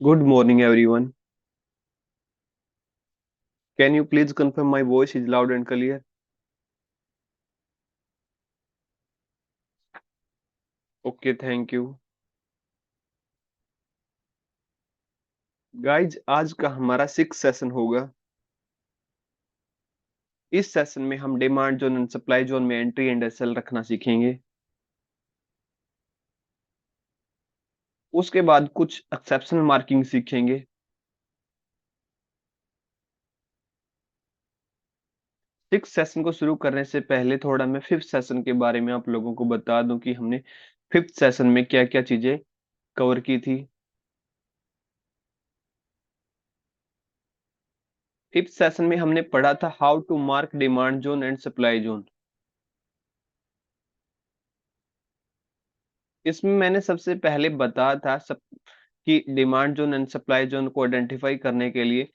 Good morning, everyone. Can you please confirm my voice is loud and clear? Okay, thank you. Guys आज का हमारा 6 session होगा। इस session में हम demand zone and supply zone में एंट्री एंड एसएल रखना सीखेंगे। उसके बाद कुछ एक्सेप्शनल मार्किंग सीखेंगे। सिक्स सेशन को शुरू करने से पहले थोड़ा मैं फिफ्थ सेशन के बारे में आप लोगों को बता दूं कि हमने फिफ्थ सेशन में क्या क्या चीजें कवर की थी। फिफ्थ सेशन में हमने पढ़ा था how to mark demand zone and supply zone. इसमें मैंने सबसे पहले बताया था सब कि demand zone and supply zone को आइडेंटिफाई करने के लिए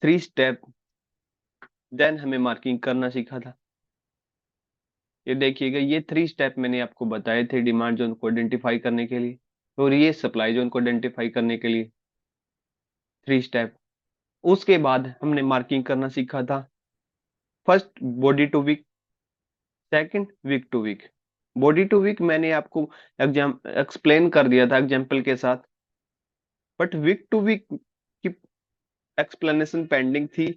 3 स्टेप देन हमें मार्किंग करना सीखा था। ये देखिएगा, ये 3 स्टेप मैंने आपको बताए थे डिमांड जोन को आइडेंटिफाई करने के लिए, और ये सप्लाई जोन को आइडेंटिफाई करने के लिए 3 स्टेप। उसके बाद हमने मार्किंग करना सीखा था। First body to wick, second wick to wick. Body to wick मैंने आपको एग्जाम एक्सप्लेन कर दिया था एग्जाम्पल के साथ, बट वीक टू वीक की एक्सप्लेनेशन पेंडिंग थी।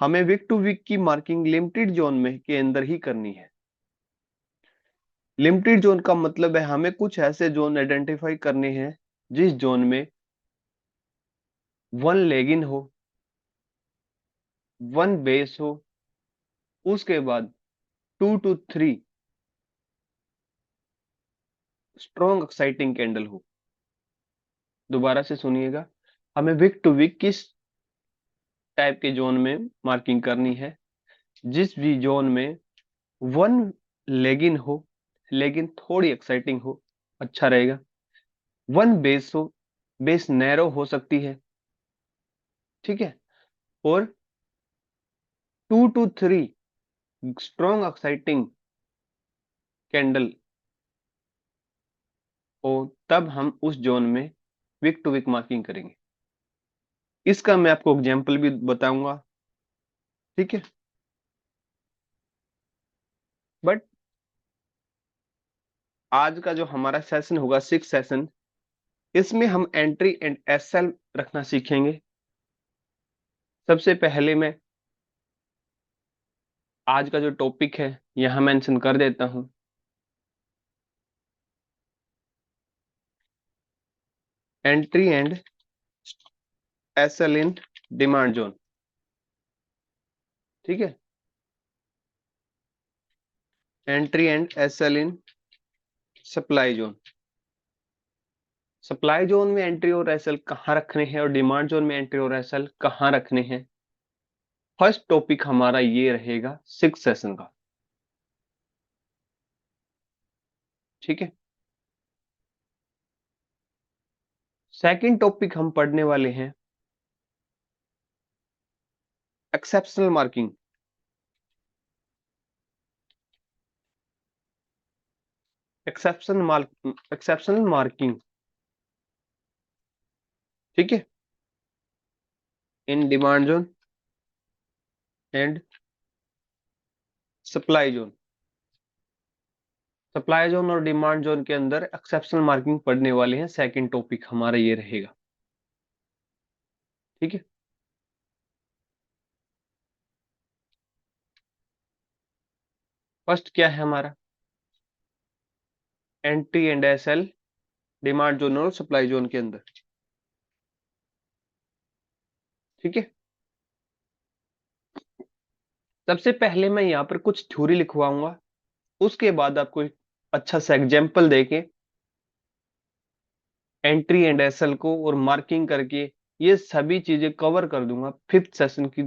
हमें वीक टू वीक की मार्किंग लिमिटेड जोन में के अंदर ही करनी है। लिमिटेड जोन का मतलब है हमें कुछ ऐसे जोन आइडेंटिफाई करने हैं जिस जोन में वन लेगिन हो, वन बेस हो, उसके बाद 2 to 3 स्ट्रॉन्ग एक्साइटिंग कैंडल हो। दोबारा से सुनिएगा, हमें वीक टू वीक किस टाइप के जोन में मार्किंग करनी है? जिस भी जोन में वन लेगिन हो, लेकिन थोड़ी एक्साइटिंग हो, अच्छा रहेगा। वन बेस हो, बेस नैरो हो सकती है, ठीक है। और 2 to 3 स्ट्रॉन्ग एक्साइटिंग कैंडल हो, तब हम उस जोन में वीक टू वीक मार्किंग करेंगे। इसका मैं आपको एग्जाम्पल भी बताऊंगा, ठीक है। बट आज का जो हमारा सेशन होगा 6 सेशन, इसमें हम एंट्री एंड एसएल रखना सीखेंगे। सबसे पहले मैं आज का जो टॉपिक है यहां मेंशन कर देता हूं। Entry and SL in demand zone, ठीक है। Entry and SL in supply zone. Supply zone में एंट्री और एसएल कहाँ रखने हैं और डिमांड जोन में एंट्री और एसएल कहाँ रखने हैं? फर्स्ट टॉपिक हमारा ये रहेगा 6 सेशन का, ठीक है। सेकंड टॉपिक हम पढ़ने वाले हैं एक्सेप्शनल मार्किंग। एक्सेप्शनल मार्किंग, ठीक है, इन demand zone and supply zone. Supply zone और डिमांड जोन के अंदर एक्सेप्शनल मार्किंग पढ़ने वाले हैं। सेकंड टॉपिक हमारा ये रहेगा, ठीक है। फर्स्ट क्या है हमारा? Entry and SL demand zone और सप्लाई जोन के अंदर, ठीक है। सबसे पहले मैं यहाँ पर कुछ थ्योरी लिखवाऊंगा, उसके बाद आपको एक अच्छा सा एग्जाम्पल देके एंट्री एंड एसएल को और मार्किंग करके ये सभी चीजें कवर कर दूंगा। फिफ्थ सेशन की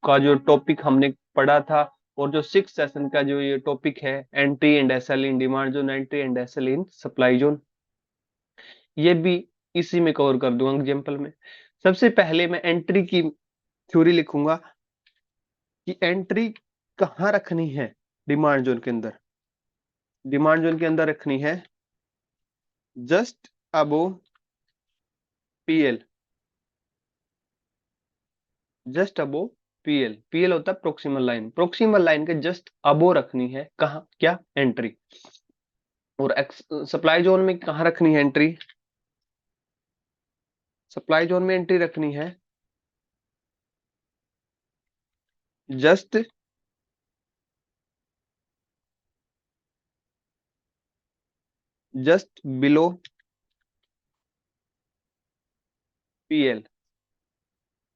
का जो टॉपिक हमने पढ़ा था, और जो सिक्स सेशन का जो ये टॉपिक है entry and SL in demand zone, entry and SL in supply zone, ये भी इसी में कवर कर दूंगा एग्जाम्पल में। सबसे पहले मैं एंट्री की थ्योरी लिखूंगा कि एंट्री कहाँ रखनी है डिमांड जोन के अंदर। डिमांड जोन के अंदर रखनी है जस्ट अबो पीएल, जस्ट अबो पीएल। पीएल होता है प्रोक्सिमल लाइन, प्रोक्सिमल लाइन के जस्ट अबो रखनी है कहाँ, क्या, एंट्री। और सप्लाई जोन में कहाँ रखनी है एंट्री, सप्लाई जोन में एंट्री रखनी है जस्ट जस्ट बिलो पीएल,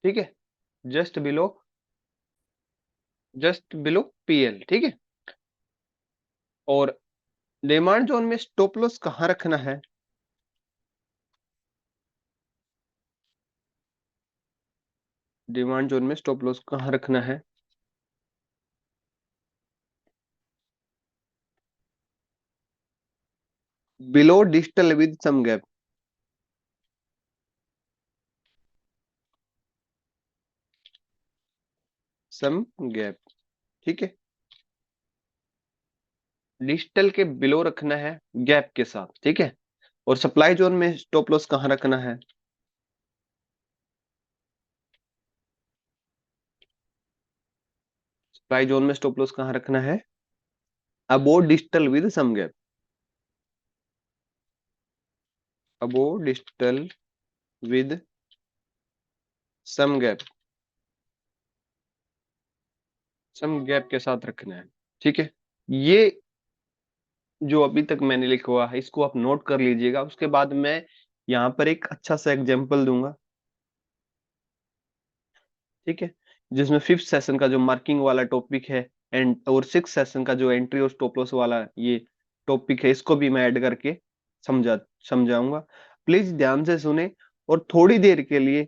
ठीक है, just below, just below PL, ठीक है। और डिमांड जोन में स्टॉप लॉस कहाँ रखना है, डिमांड जोन में स्टॉप लॉस कहाँ रखना है, below digital with some gap, some gap, ठीक है। डिजिटल के बिलो रखना है गैप के साथ, ठीक है। और सप्लाई जोन में स्टॉप लॉस कहाँ रखना है, सप्लाई जोन में स्टॉप लॉस कहाँ रखना है, above digital with some gap, above digital with some gap, some gap के साथ रखना है, ठीक है। ये जो अभी तक मैंने लिखा हुआ है इसको आप नोट कर लीजिएगा। उसके बाद मैं यहाँ पर एक अच्छा सा एग्जांपल दूंगा, ठीक है, जिसमें फिफ्थ सेशन का जो मार्किंग वाला टॉपिक है एंड और सिक्स सेशन का जो एंट्री और स्टॉप लॉस वाला ये टॉपिक है, इसको भी मैं ऐड करके समझा समझाऊंगा। प्लीज ध्यान से सुने और थोड़ी देर के लिए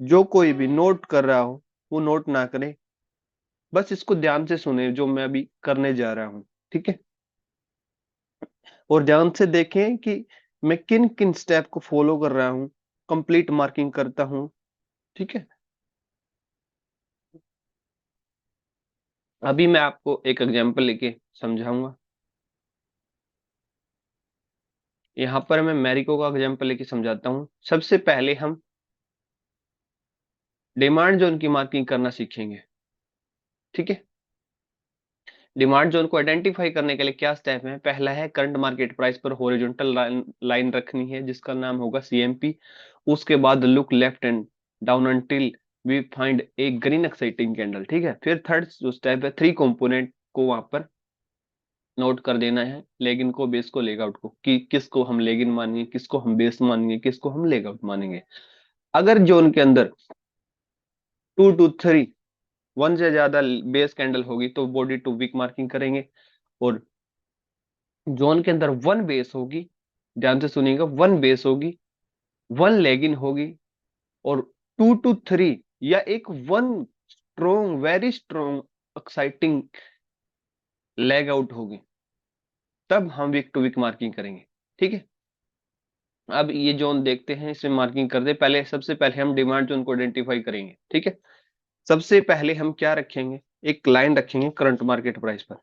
जो कोई भी नोट कर रहा हो वो नोट ना करे, बस इसको ध्यान से सुने जो मैं अभी करने जा रहा हूँ, ठीक है। और ध्यान से देखें कि मैं किन किन स्टेप को फॉलो कर रहा हूँ, कंप्लीट मार्किंग करता हूँ, ठीक है। अभी मैं आपको एक एग्जांपल लेके समझाऊंगा। यहाँ पर मैं मैरिको का एग्जांपल लेके समझाता हूँ। सबसे पहले हम डिमांड जोन की मार्किंग करना सीखेंगे, ठीक है। डिमांड जोन को आइडेंटिफाई करने के लिए क्या स्टेप है, पहला है करंट मार्केट प्राइस पर हॉरिजॉन्टल लाइन रखनी है जिसका नाम होगा सीएमपी। उसके बाद look left and down until we find a green exciting candle, ठीक है। फिर थर्ड जो स्टेप है, थ्री कंपोनेंट को वहां पर नोट कर देना है, लेगिन को, बेस को, लेगआउट को, कि किसको हम लेगिन मानेंगे, किसको हम बेस मानेंगे, किसको हम लेगआउट मानेंगे। अगर जोन के अंदर 2 to 3 वन से ज्यादा बेस कैंडल होगी तो बॉडी टू वीक मार्किंग करेंगे। और जोन के अंदर वन बेस होगी, ध्यान से सुनिएगा, वन बेस होगी, वन लेगिन होगी, और 2 to 3 या एक one strong, very strong exciting leg out होगी, तब हम वीक टू वीक मार्किंग करेंगे, ठीक है। अब ये जोन देखते हैं, इसमें मार्किंग कर दे। पहले सबसे पहले हम डिमांड जोन को आइडेंटिफाई करेंगे, ठीक है। सबसे पहले हम क्या रखेंगे, एक लाइन रखेंगे करंट मार्केट प्राइस पर।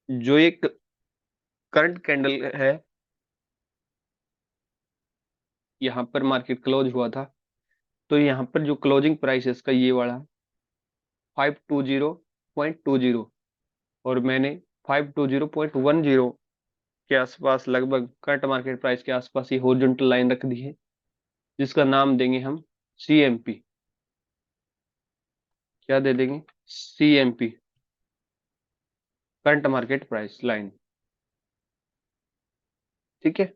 जो एक करंट कैंडल है, यहाँ पर मार्केट क्लोज हुआ था, तो यहाँ पर जो क्लोजिंग प्राइस है इसका ये वाला 520.20, और मैंने 520.10 के आसपास, लगभग करंट मार्केट प्राइस के आसपास ये हॉरिजॉन्टल लाइन रख दी है, जिसका नाम देंगे हम सीएमपी। क्या दे देंगे, CMP, current market price line, ठीक है।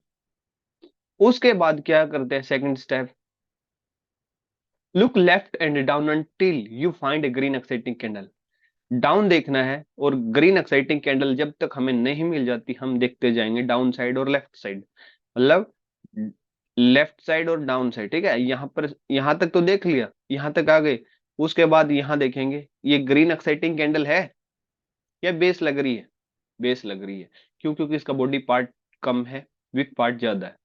उसके बाद क्या करते हैं, second step, look left and down until you find a green exciting candle. Down देखना है, और ग्रीन एक्साइटिंग कैंडल जब तक हमें नहीं मिल जाती हम देखते जाएंगे डाउन साइड और लेफ्ट साइड, मतलब लेफ्ट साइड और डाउन साइड, ठीक है। यहाँ पर यहाँ तक तो देख लिया, यहाँ तक आ गए। उसके बाद यहाँ देखेंगे ये ग्रीन एक्साइटिंग कैंडल है या बेस लग रही है, बेस लग रही है। क्यों, क्योंकि इसका बॉडी पार्ट कम है, वीक पार्ट ज्यादा है।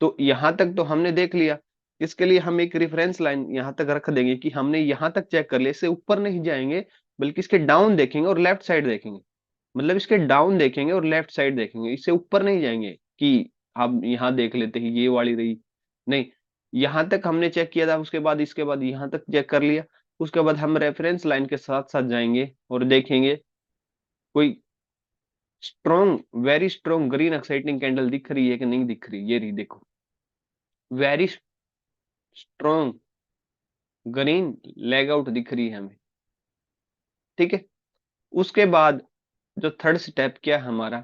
तो यहां तक तो हमने देख लिया। इसके लिए हम एक रेफरेंस लाइन यहां तक रख देंगे कि हमने यहां तक चेक कर लिया, इससे ऊपर नहीं जाएंगे, बल्कि इसके डाउन देखेंगे और लेफ्ट साइड देखेंगे। मतलब इसके डाउन देखेंगे और लेफ्ट साइड देखेंगे, इससे ऊपर नहीं जाएंगे कि हम यहाँ देख लेते हैं ये वाली रही, नहीं। यहां तक हमने चेक किया था, उसके बाद इसके बाद यहां तक चेक कर लिया। उसके बाद हम रेफरेंस लाइन के साथ साथ जाएंगे और देखेंगे कोई strong, very strong green exciting candle दिख रही है कि नहीं दिख रही। ये रही, देखो, very strong green leg out दिख रही है हमें। ठीक है। उसके बाद जो थर्ड स्टेप क्या है हमारा,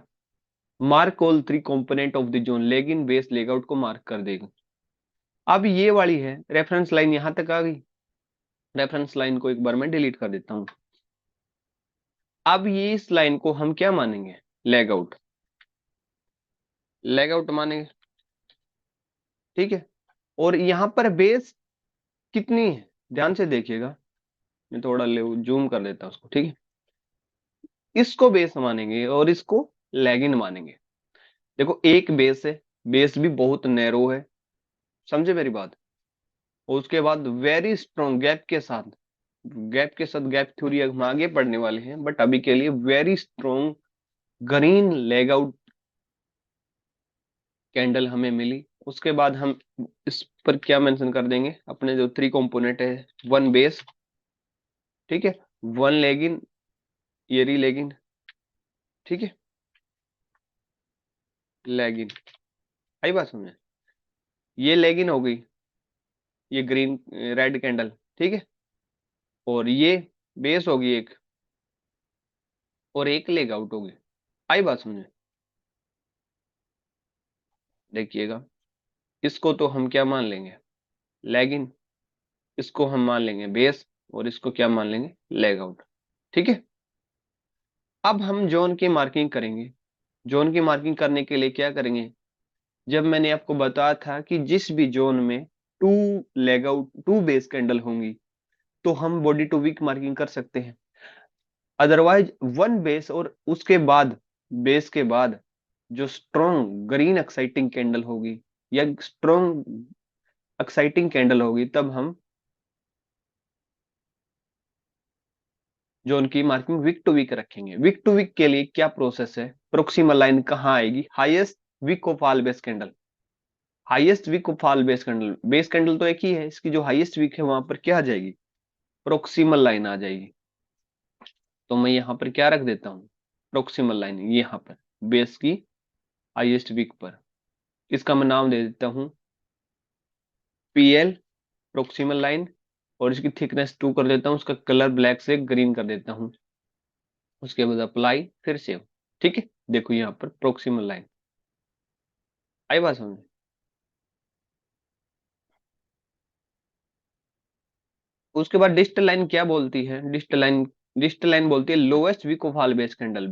mark all three component of the zone, leg in, base, leg out को मार्क कर देगा। अब ये वाली है रेफरेंस लाइन, यहां तक आ गई। रेफरेंस लाइन को एक बार मैं डिलीट कर देता हूं। अब ये इस लाइन को हम क्या मानेंगे, लेग आउट, लेग आउट मानेंगे। ठीक है। और यहां पर बेस कितनी है, ध्यान से देखिएगा, मैं थोड़ा ले जूम कर देता हूं उसको। ठीक है। इसको बेस मानेंगे और इसको लेग इन मानेंगे। देखो एक बेस है, बेस भी बहुत नैरो है, समझे मेरी बात। और उसके बाद वेरी स्ट्रॉन्ग गैप के साथ, गैप के साथ, गैप थ्योरी हम आगे पढ़ने वाले हैं, बट अभी के लिए very strong green leg out candle हमें मिली। उसके बाद हम इस पर क्या मेंशन कर देंगे, अपने जो थ्री कंपोनेंट है, वन बेस, ठीक है, वन लेग इन, ये री लेग इन, ठीक है, लेग इन। आई बात समझे, ये लेग इन हो गई, ये ग्रीन रेड कैंडल, ठीक है, और ये बेस होगी एक, और एक लेग आउट होगी। आई बात समझे। देखिएगा, इसको तो हम क्या मान लेंगे, लेग इन, इसको हम मान लेंगे बेस, और इसको क्या मान लेंगे, लेग आउट। ठीक है। अब हम जोन की मार्किंग करेंगे। जोन की मार्किंग करने के लिए क्या करेंगे, जब मैंने आपको बताया था कि जिस भी जोन में two leg out, two base candle होंगी, तो हम बॉडी टू वीक मार्किंग कर सकते हैं। अदरवाइज वन बेस और उसके बाद, बेस के बाद जो स्ट्रॉन्ग ग्रीन एक्साइटिंग कैंडल होगी या स्ट्रॉन्ग एक्साइटिंग कैंडल होगी, तब हम जोन की मार्किंग वीक टू वीक रखेंगे। वीक टू वीक के लिए क्या प्रोसेस है, प्रोक्सिमल लाइन कहाँ आएगी, highest wick of all base candle, highest wick of all base candle तो एक ही है, इसकी जो हाईएस्ट वीक है वहां पर क्या आ जाएगी, प्रोक्सिमल लाइन आ जाएगी। तो मैं यहाँ पर क्या रख देता हूँ, प्रोक्सिमल लाइन यहाँ पर बेस की हाईएस्ट वीक पर, इसका मैं नाम दे देता हूँ PL, प्रोक्सिमल लाइन, और इसकी थिकनेस 2 कर देता हूँ, उसका कलर ब्लैक से ग्रीन कर देता हूँ। उसके बाद अप्लाई, फिर सेव। ठीक है। देखो यहाँ पर प्रोक्सिमल लाइन, आई बात समझ। उसके बाद डिस्टल लाइन क्या बोलती है, डिस्टल लाइन बोलती है lowest wick of all base candle.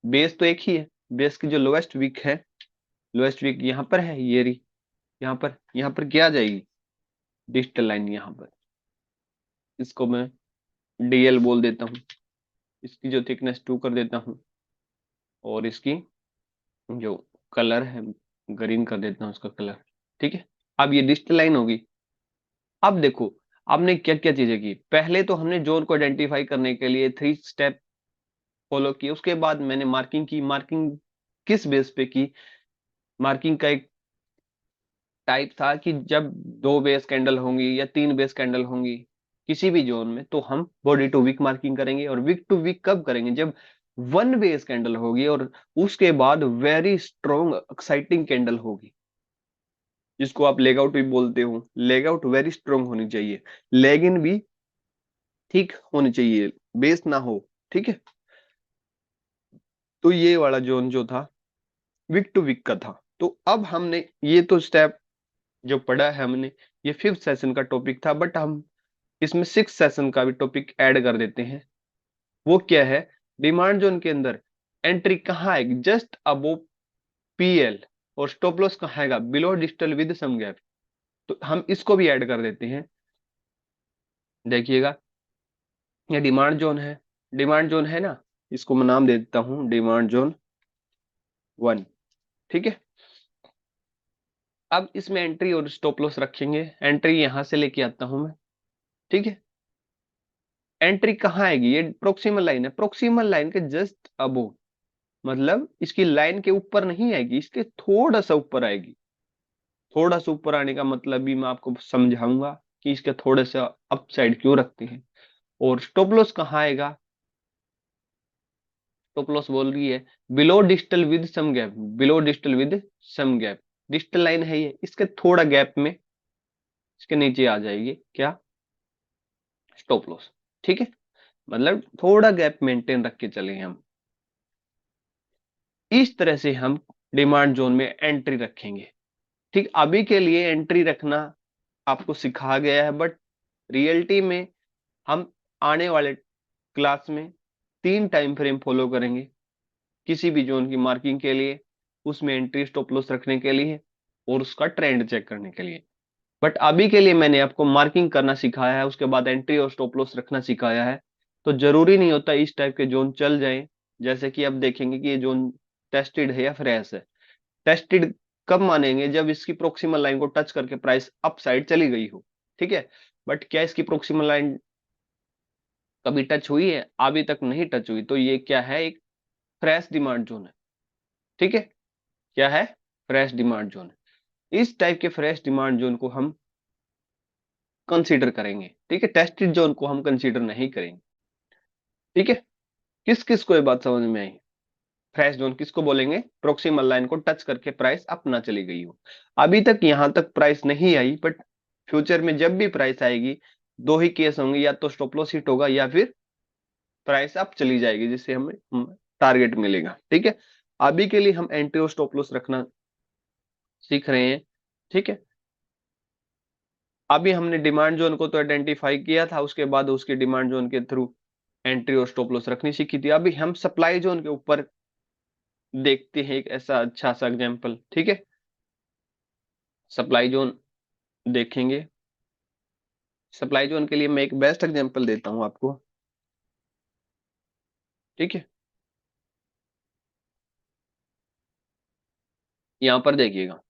Base तो एक ही है, बेस की जो लोएस्ट वीक है, लोएस्ट वीक यहाँ पर है, ये रही, यहाँ पर क्या आ जाएगी, डिस्टल लाइन यहाँ पर। इसको मैं DL बोल देता हूँ, इसकी जो थिकनेस 2 कर देता हूँ, और इसकी जो कलर है ग्रीन कर देता हूँ, उसका कलर। ठीक है। अब ये डिस्टल लाइन होगी। अब देखो, आपने क्या क्या चीजें की, पहले तो हमने जोन को आइडेंटिफाई करने के लिए थ्री स्टेप फॉलो किए। उसके बाद मैंने मार्किंग की। मार्किंग किस बेस पे की, मार्किंग का एक टाइप था कि जब दो बेस कैंडल होंगी या तीन बेस कैंडल होंगी किसी भी जोन में, तो हम बॉडी टू वीक मार्किंग करेंगे। और वीक टू वीक कब करेंगे, जब वन बेस कैंडल होगी और उसके बाद वेरी स्ट्रॉन्ग एक्साइटिंग कैंडल होगी, जिसको आप लेग आउट भी बोलते हो। लेग आउट वेरी स्ट्रॉन्ग होनी चाहिए, लेग इन भी ठीक होनी चाहिए, बेस ना हो। ठीक है। तो ये वाला जोन जो था वीक टू वीक का था। तो अब हमने ये तो स्टेप जो पढ़ा है हमने, ये फिफ्थ सेशन का टॉपिक था, बट हम इसमें सिक्स सेशन का भी टॉपिक ऐड कर देते हैं। वो क्या है, डिमांड जोन के अंदर एंट्री कहाँ आएगी, जस्ट अबो PL, और स्टॉप लॉस कहाँ आएगा, below digital with some gap. तो हम इसको भी ऐड कर देते हैं। देखिएगा, ये डिमांड जोन है, डिमांड जोन है ना, इसको मैं नाम दे देता हूँ डिमांड जोन 1। ठीक है। अब इसमें एंट्री और स्टॉप लॉस रखेंगे। एंट्री यहां से लेके आता हूं मैं। ठीक है। एंट्री कहाँ आएगी, ये प्रोक्सिमल लाइन है, प्रोक्सिमल लाइन के जस्ट अबो, मतलब इसकी लाइन के ऊपर नहीं आएगी, इसके थोड़ा सा ऊपर आएगी। थोड़ा सा ऊपर आने का मतलब भी मैं आपको समझाऊंगा कि इसके थोड़े से अपसाइड क्यों रखते हैं। और स्टॉप लॉस कहाँ आएगा? स्टॉप लॉस बोल रही है below digital with some gap, below digital with some gap. Digital line है ये, इसके थोड़ा गैप में इसके नीचे आ जाएगी क्या? Stop loss. ठीक है, मतलब थोड़ा गैप मेंटेन रख के चले हम। इस तरह से हम डिमांड जोन में एंट्री रखेंगे। ठीक, अभी के लिए एंट्री रखना आपको सिखा गया है, बट रियलिटी में हम आने वाले क्लास में 3 टाइम फ्रेम फॉलो करेंगे किसी भी जोन की मार्किंग के लिए, उसमें एंट्री स्टॉप लॉस रखने के लिए और उसका ट्रेंड चेक करने के लिए। बट अभी के लिए मैंने आपको मार्किंग करना सिखाया है, उसके बाद एंट्री और स्टॉप लॉस रखना सिखाया है। तो जरूरी नहीं होता इस टाइप के जोन चल जाएं। जैसे कि अब देखेंगे कि ये जोन टेस्टेड है या फ्रेश है। टेस्टेड कब मानेंगे? जब इसकी प्रोक्सिमल लाइन को टच करके प्राइस अप साइड चली गई हो। ठीक है, बट क्या इसकी प्रोक्सिमल लाइन कभी टच हुई है? अभी तक नहीं टच हुई, तो ये क्या है? एक फ्रेश डिमांड जोन है। ठीक है, क्या है? Fresh demand zone. इस टाइप के फ्रेश डिमांड जोन को हम कंसीडर करेंगे। ठीक है, टेस्टेड जोन को हम कंसीडर नहीं करेंगे। ठीक है, किस किस को ये बात समझ में आई? फ्रेश जोन किसको बोलेंगे? प्रोक्सिमल लाइन को टच करके प्राइस अप ना चली गई हो। अभी तक यहां तक प्राइस नहीं आई, बट फ्यूचर में जब भी प्राइस आएगी, दो ही केस होंगे, या तो स्टॉप लॉस हिट होगा या फिर प्राइस अप चली जाएगी, जिससे हमें टारगेट मिलेगा। ठीक है, अभी के लिए हम एंट्री और स्टॉप लॉस रखना सीख रहे हैं। ठीक है, अभी हमने डिमांड जोन को तो आइडेंटिफाई किया था, उसके बाद उसके डिमांड जोन के थ्रू एंट्री और स्टॉप लॉस रखनी सीखी थी। अभी हम सप्लाई जोन के ऊपर देखते हैं एक ऐसा अच्छा सा एग्जांपल। ठीक है, सप्लाई जोन देखेंगे। सप्लाई जोन के लिए मैं एक बेस्ट एग्जांपल देता हूं आपको। ठीक है, यहां पर देखिएगा,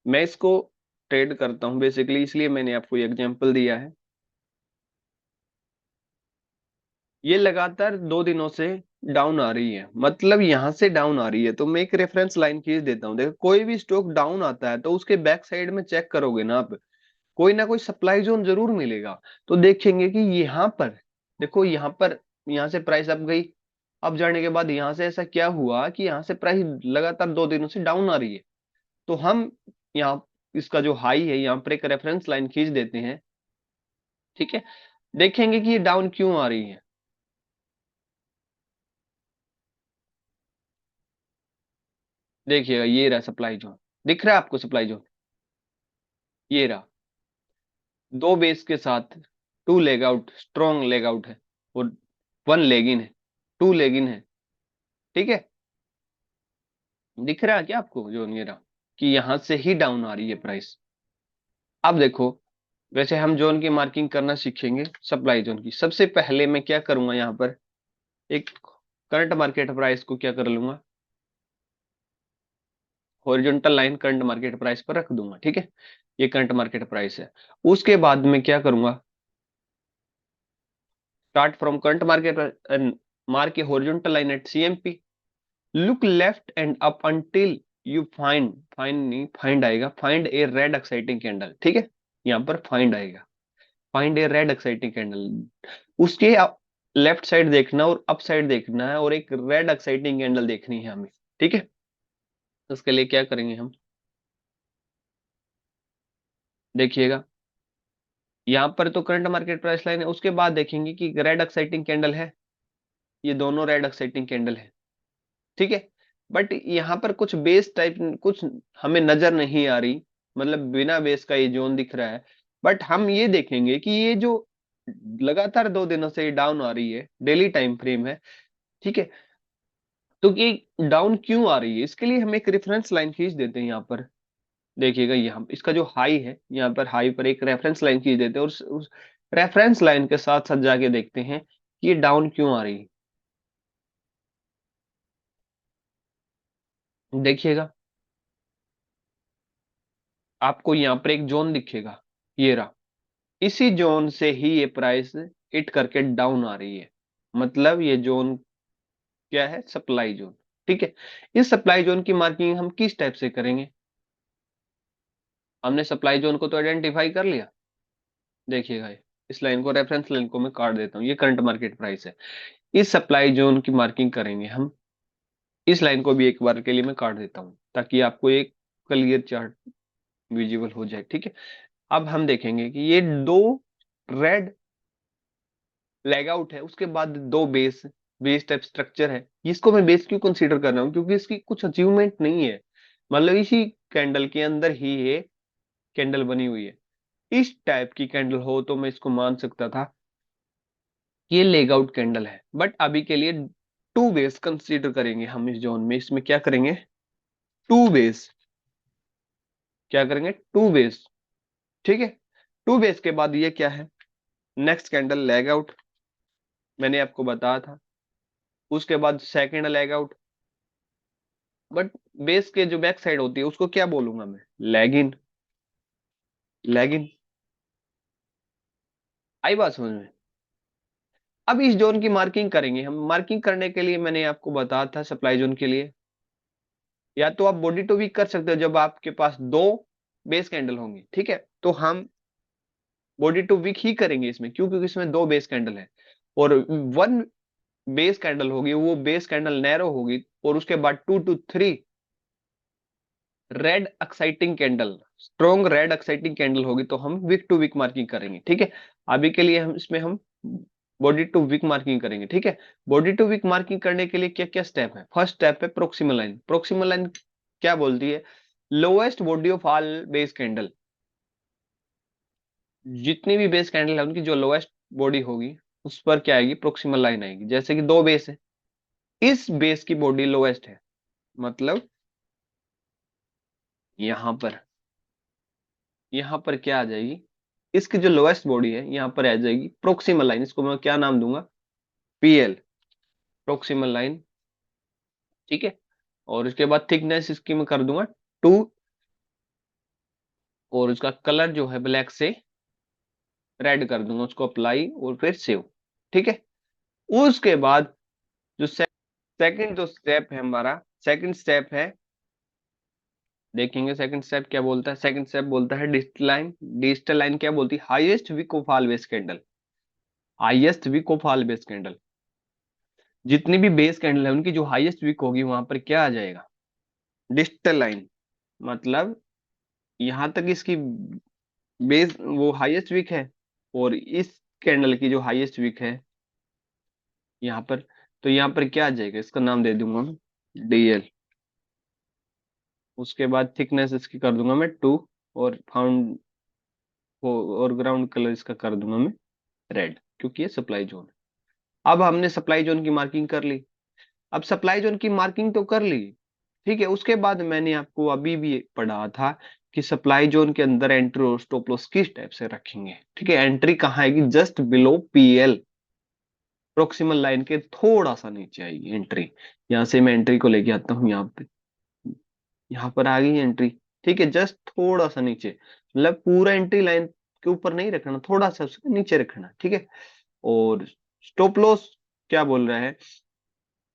मैं इसको ट्रेड करता हूं बेसिकली, इसलिए मैंने आपको ये एग्जांपल दिया है। ये लगातार 2 दिनों से डाउन आ रही है, मतलब यहां से डाउन आ रही है, तो मैं एक रेफरेंस लाइन खींच देता हूं। देखो, कोई भी स्टॉक डाउन आता है तो उसके बैक साइड में चेक करोगे ना आप, कोई ना कोई सप्लाई जोन जरूर मिलेगा। तो देखेंगे कि यहाँ पर, देखो यहाँ पर, यहाँ से प्राइस अप गई। अब जाने के बाद यहाँ से ऐसा क्या हुआ कि यहाँ से प्राइस लगातार 2 दिनों से डाउन आ रही है। तो हम यहाँ, इसका जो हाई है, यहाँ पर एक रेफरेंस लाइन खींच देते हैं। ठीक है, देखेंगे कि ये डाउन क्यों आ रही है। देखिएगा, ये रहा सप्लाई जोन। दिख रहा है आपको सप्लाई जोन? ये रहा, दो बेस के साथ, two leg out, strong leg out है, और वन लेग इन है, टू लेग इन है। ठीक है, दिख रहा है क्या आपको जोन? ये रहा कि यहां से ही डाउन आ रही है प्राइस। अब देखो, वैसे हम जोन की मार्किंग करना सीखेंगे। सप्लाई जोन की सबसे पहले मैं क्या करूंगा, यहाँ पर एक करंट मार्केट प्राइस को क्या कर लूंगा, horizontal line current market price पर रख दूंगा। ठीक है, ये करंट मार्केट प्राइस है। उसके बाद मैं क्या करूंगा, start from current market, mark A horizontal line at CMP, look left and up until you find, find नहीं, फाइंड आएगा, फाइंड ए रेड एक्साइटिंग कैंडल। ठीक है, यहाँ पर फाइंड आएगा, फाइंड ए रेड एक्साइटिंग कैंडल। उसके लेफ्ट साइड देखना और अप साइड देखना है, और एक रेड एक्साइटिंग कैंडल देखनी है हमें। ठीक है, तो उसके लिए क्या करेंगे हम, देखिएगा, यहाँ पर तो करंट मार्केट प्राइस लाइन है, उसके बाद देखेंगे कि रेड एक्साइटिंग कैंडल है। ये दोनों रेड एक्साइटिंग कैंडल है। ठीक है, बट यहाँ पर कुछ बेस टाइप कुछ हमें नजर नहीं आ रही, मतलब बिना बेस का ये जोन दिख रहा है। बट हम ये देखेंगे कि ये जो लगातार 2 दिनों से डाउन आ रही है, डेली टाइम फ्रेम है। ठीक है, तो ये डाउन क्यों आ रही है, इसके लिए हम एक रेफरेंस लाइन खींच देते हैं यहाँ पर। देखिएगा, यहाँ इसका जो हाई है, यहाँ पर हाई पर एक रेफरेंस लाइन खींच देते हैं, और उस रेफरेंस लाइन के साथ साथ जाके देखते हैं कि ये डाउन क्यों आ रही है। देखिएगा, आपको यहाँ पर एक जोन दिखेगा, ये रहा। इसी जोन से ही ये प्राइस हिट करके डाउन आ रही है, मतलब ये जोन क्या है? Supply zone. ठीक है, इस सप्लाई जोन की मार्किंग हम किस टाइप से करेंगे? हमने सप्लाई जोन को तो आइडेंटिफाई कर लिया। देखिएगा इस लाइन को, रेफरेंस लाइन को मैं काट देता हूँ, ये करंट मार्केट प्राइस है। इस सप्लाई जोन की मार्किंग करेंगे हम। इस लाइन को भी एक बार के लिए मैं काट देता हूँ ताकि आपको एक क्लियर चार्ट विजिबल हो जाए, ठीक है। अब हम देखेंगे कि ये दो रेड लेग आउट है, उसके बाद दो बेस, बेस टाइप स्ट्रक्चर है। इसको मैं बेस क्यों कंसीडर कर रहा हूँ, क्योंकि इसकी कुछ अचीवमेंट नहीं है, मतलब इसी कैंडल के अंदर ही ये कैंडल बनी हुई है। इस टाइप की कैंडल हो तो मैं इसको मान सकता था कि ये लेग आउट कैंडल है, बट अभी के लिए टू बेस कंसीडर करेंगे हम इस जोन में। इसमें क्या करेंगे, टू बेस, क्या करेंगे, टू बेस, ठीक है। टू बेस के बाद ये क्या है, नेक्स्ट कैंडल लेग आउट, मैंने आपको बताया था। उसके बाद second leg out, but base के जो बैक साइड होती है उसको क्या बोलूंगा मैं, लेग इन। लेग इन, आई बात समझ में। अब इस जोन की मार्किंग करेंगे हम। मार्किंग करने के लिए मैंने आपको बताया था सप्लाई जोन के लिए, या तो आप बॉडी टू वीक कर सकते हो जब आपके पास दो बेस कैंडल होंगी, ठीक है। तो हम बॉडी टू वीक ही करेंगे इसमें, क्यों, क्योंकि इसमें दो बेस कैंडल है और वन बेस कैंडल होगी, वो बेस कैंडल नैरो होगी, और उसके बाद 2 to 3 red exciting candle, strong red exciting candle होगी, तो हम वीक टू वीक मार्किंग करेंगे, ठीक है। अभी के लिए हम इसमें हम बॉडी टू वीक मार्किंग करेंगे, ठीक है। बॉडी टू वीक मार्किंग करने के लिए क्या क्या स्टेप है। फर्स्ट स्टेप है प्रोक्सिमल लाइन। प्रोक्सिमल लाइन क्या बोलती है, lowest body of all base candle, जितनी भी बेस कैंडल है उनकी जो लोएस्ट बॉडी होगी उस पर क्या आएगी, प्रोक्सिमल लाइन आएगी। जैसे कि दो बेस है, इस बेस की बॉडी लोएस्ट है, मतलब यहां पर, यहां पर क्या आ जाएगी, इसकी जो लोएस्ट बॉडी है यहां पर आ जाएगी प्रोक्सिमल लाइन। इसको मैं क्या नाम दूंगा, पीएल, प्रोक्सिमल लाइन, ठीक है। और उसके बाद थिकनेस इसकी मैं कर दूंगा 2, और उसका कलर जो है ब्लैक से रेड कर दूंगा, उसको अप्लाई और फिर सेव, ठीक है। उसके बाद जो सेकंड जो स्टेप है हमारा, सेकंड स्टेप है, देखेंगे सेकंड स्टेप क्या बोलता है। सेकंड स्टेप बोलता है डिजिटल लाइन। डिजिटल लाइन क्या बोलती है, highest wick of all base candle, highest wick of all base candle, जितनी भी बेस कैंडल है उनकी जो हाईएस्ट विक होगी वहां पर क्या आ जाएगा, डिजिटल लाइन। मतलब यहां तक इसकी बेस वो हाईएस्ट विक है, और इस कैंडल की जो हाईएस्ट विक है यहाँ पर, तो यहाँ पर क्या आ जाएगा, इसका नाम दे दूंगा मैं डीएल। उसके बाद थिकनेस इसकी कर दूंगा मैं 2, और फाउंड और ग्राउंड कलर इसका कर दूंगा मैं रेड, क्योंकि ये सप्लाई जोन है। अब हमने सप्लाई जोन की मार्किंग कर ली। अब सप्लाई जोन की मार्किंग तो कर ली, ठीक है। उसके बाद मैंने आपको अभी भी पढ़ा था कि सप्लाई जोन के अंदर एंट्री और स्टॉप लॉस किस टाइप से रखेंगे, ठीक है। एंट्री कहाँ आएगी, just below PL, proximal line के थोड़ा सा नीचे आएगी एंट्री। यहां से मैं एंट्री को लेके आता हूँ, यहाँ पे, यहाँ पर आ गई एंट्री, ठीक है। जस्ट थोड़ा सा नीचे, मतलब पूरा एंट्री लाइन के ऊपर नहीं रखना, थोड़ा सा उसके नीचे रखना, ठीक है। और स्टॉप लॉस क्या बोल रहा है,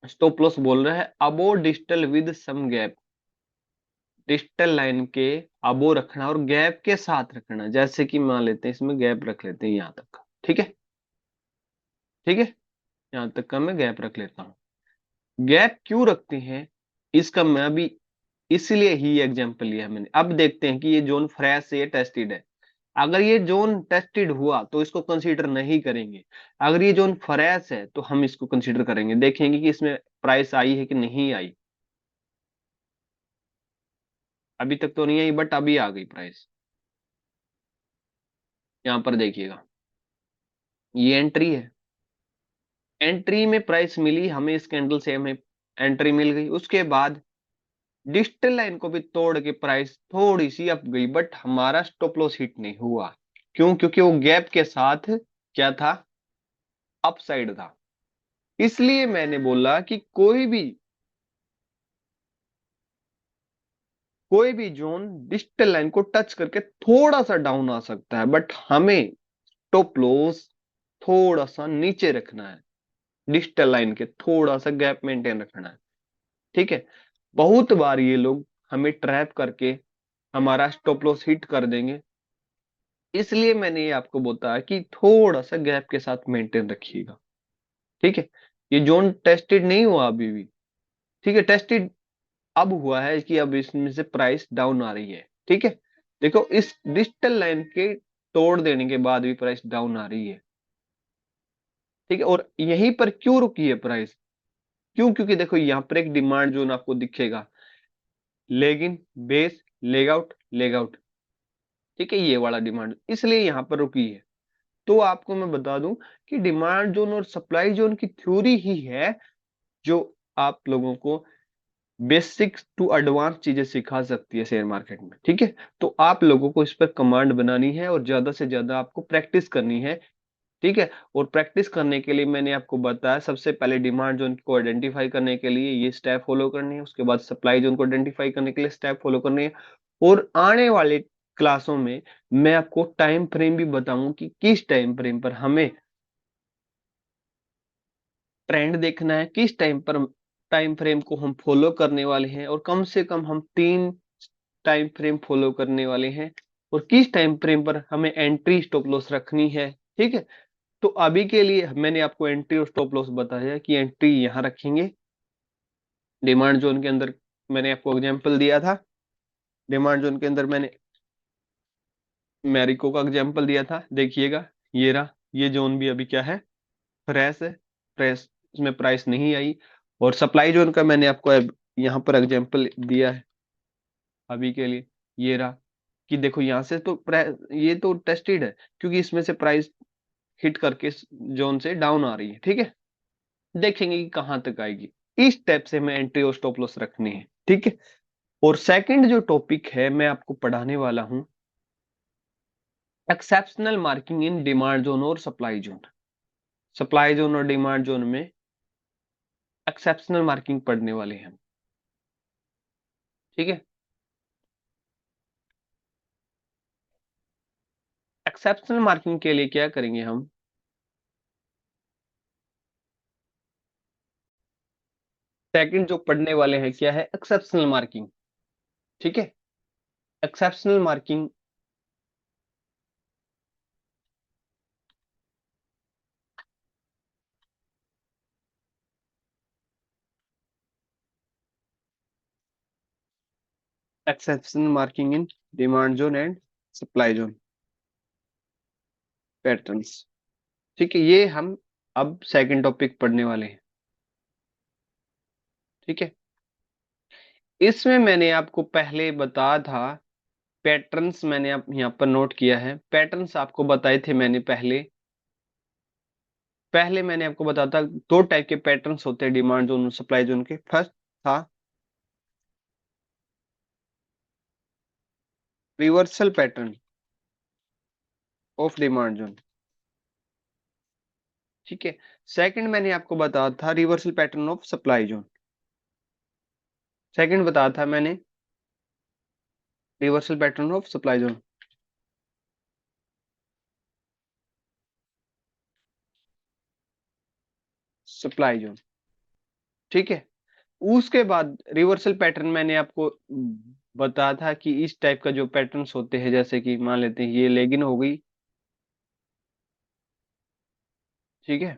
स्टॉप लॉस बोल रहा है above digital with some gap, digital line के अबो रखना और गैप के साथ रखना। जैसे कि मान लेते हैं इसमें गैप रख लेते हैं यहाँ तक का, ठीक है, ठीक है। यहाँ तक का मैं गैप रख लेता हूँ। गैप क्यों रखते हैं, इसका मैं अभी इसलिए ही एग्जांपल लिया है मैंने। अब देखते हैं कि ये जोन फ्रेश है या टेस्टेड है। अगर ये जोन टेस्टेड हुआ तो इसको कंसीडर नहीं करेंगे, अगर ये जोन फ्रेश है तो हम इसको कंसीडर करेंगे। देखेंगे कि इसमें प्राइस आई है कि नहीं आई। अभी तक तो नहीं आई, बट अभी आ गई प्राइस। यहाँ पर देखिएगा, ये एंट्री है, एंट्री में प्राइस मिली हमें, इस कैंडल से हमें एंट्री मिल गई। उसके बाद डिजिटल लाइन को भी तोड़ के प्राइस थोड़ी सी अप गई, बट हमारा स्टॉप लॉस हिट नहीं हुआ। क्यों, क्योंकि वो गैप के साथ क्या था, अपसाइड था। इसलिए मैंने बोला कि कोई भी जोन डिजिटल लाइन को टच करके थोड़ा सा डाउन आ सकता है, बट हमें स्टॉप लॉस थोड़ा सा नीचे रखना है, डिजिटल लाइन के थोड़ा सा गैप मेंटेन रखना है, ठीक है। बहुत बार ये लोग हमें ट्रैप करके हमारा स्टॉप लॉस हिट कर देंगे। इसलिए मैंने ये आपको बताया कि थोड़ा सा गैप के साथ मेंटेन रखिएगा। ठीक है, ये जोन टेस्टेड नहीं हुआ अभी भी। ठीक है, टेस्टेड अब हुआ है कि अब इसमें से प्राइस डाउन आ रही है। ठीक है, देखो इस डिजिटल लाइन के तोड़ देने के बाद भी प्राइस डाउन आ रही है। ठीक है, और यहीं पर क्यों रुकी है प्राइस? क्यों? क्योंकि देखो यहाँ पर एक डिमांड जोन आपको दिखेगा, leg in, base, leg out, leg out. ठीक है, ये वाला डिमांड इसलिए यहाँ पर रुकी है। तो आपको मैं बता दूं कि डिमांड जोन और सप्लाई जोन की थ्योरी ही है जो आप लोगों को बेसिक टू एडवांस चीजें सिखा सकती है शेयर मार्केट में। ठीक है, तो आप लोगों को इस पर कमांड बनानी है और ज्यादा से ज्यादा आपको प्रैक्टिस करनी है। ठीक है, और प्रैक्टिस करने के लिए मैंने आपको बताया, सबसे पहले डिमांड जोन को आइडेंटिफाई करने के लिए ये स्टेप फॉलो करनी है, उसके बाद सप्लाई जोन को आइडेंटिफाई करने के लिए स्टेप फॉलो करनी है। और आने वाले क्लासों में मैं आपको टाइम फ्रेम भी बताऊंगा कि किस टाइम फ्रेम पर हमें ट्रेंड देखना है, किस टाइम फ्रेम को हम फॉलो करने वाले हैं, और कम से कम हम 3 टाइम फ्रेम फॉलो करने वाले हैं, और किस टाइम फ्रेम पर हमें एंट्री स्टॉप लॉस रखनी है। ठीक है, तो अभी के लिए मैंने आपको एंट्री और स्टॉप लॉस बताया कि एंट्री यहां रखेंगे डिमांड जोन के अंदर। मैंने आपको एग्जांपल दिया था, डिमांड जोन के अंदर मैंने मैरिको का एग्जांपल दिया था। देखिएगा, ये रहा, ये जोन भी अभी क्या है, फ्रेश है, फ्रेश, इसमें प्राइस नहीं आई। और सप्लाई जोन का मैंने आपको यहाँ पर एग्जांपल दिया है अभी के लिए, ये रहा कि देखो यहाँ से तो ये तो टेस्टेड है क्योंकि इसमें से प्राइस हिट करके जोन से डाउन आ रही है। ठीक है, देखेंगे कि कहां तक आएगी। इस स्टेप से मैं एंट्री और स्टॉप लॉस रखनी है। ठीक है, और सेकंड जो टॉपिक है मैं आपको पढ़ाने वाला हूं, एक्सेप्शनल मार्किंग इन डिमांड जोन और सप्लाई जोन। सप्लाई जोन और डिमांड जोन में एक्सेप्शनल मार्किंग पढ़ने वाले हैं। ठीक है, एक्सेप्शनल मार्किंग के लिए क्या करेंगे हम, सेकंड जो पढ़ने वाले हैं क्या है, एक्सेप्शनल मार्किंग। ठीक है, exceptional marking, exceptional marking in demand zone and supply zone patterns. ठीक है, ये हम अब सेकंड टॉपिक पढ़ने वाले हैं। ठीक है, इसमें मैंने आपको पहले बताया था पैटर्न्स, मैंने आप यहाँ पर नोट किया है, पैटर्न्स आपको बताए थे मैंने पहले। पहले मैंने आपको बताया था 2 टाइप के पैटर्न्स होते हैं डिमांड जोन और सप्लाई जोन के। फर्स्ट था reversal pattern of demand zone. ठीक है, सेकंड मैंने आपको बताया था reversal pattern of supply zone. Second बताया था मैंने reversal pattern of supply zone, supply zone. ठीक है, उसके बाद रिवर्सल पैटर्न मैंने आपको बताया था कि इस टाइप का जो पैटर्न्स होते हैं, जैसे कि मान लेते हैं ये लेगिन हो गई। ठीक है,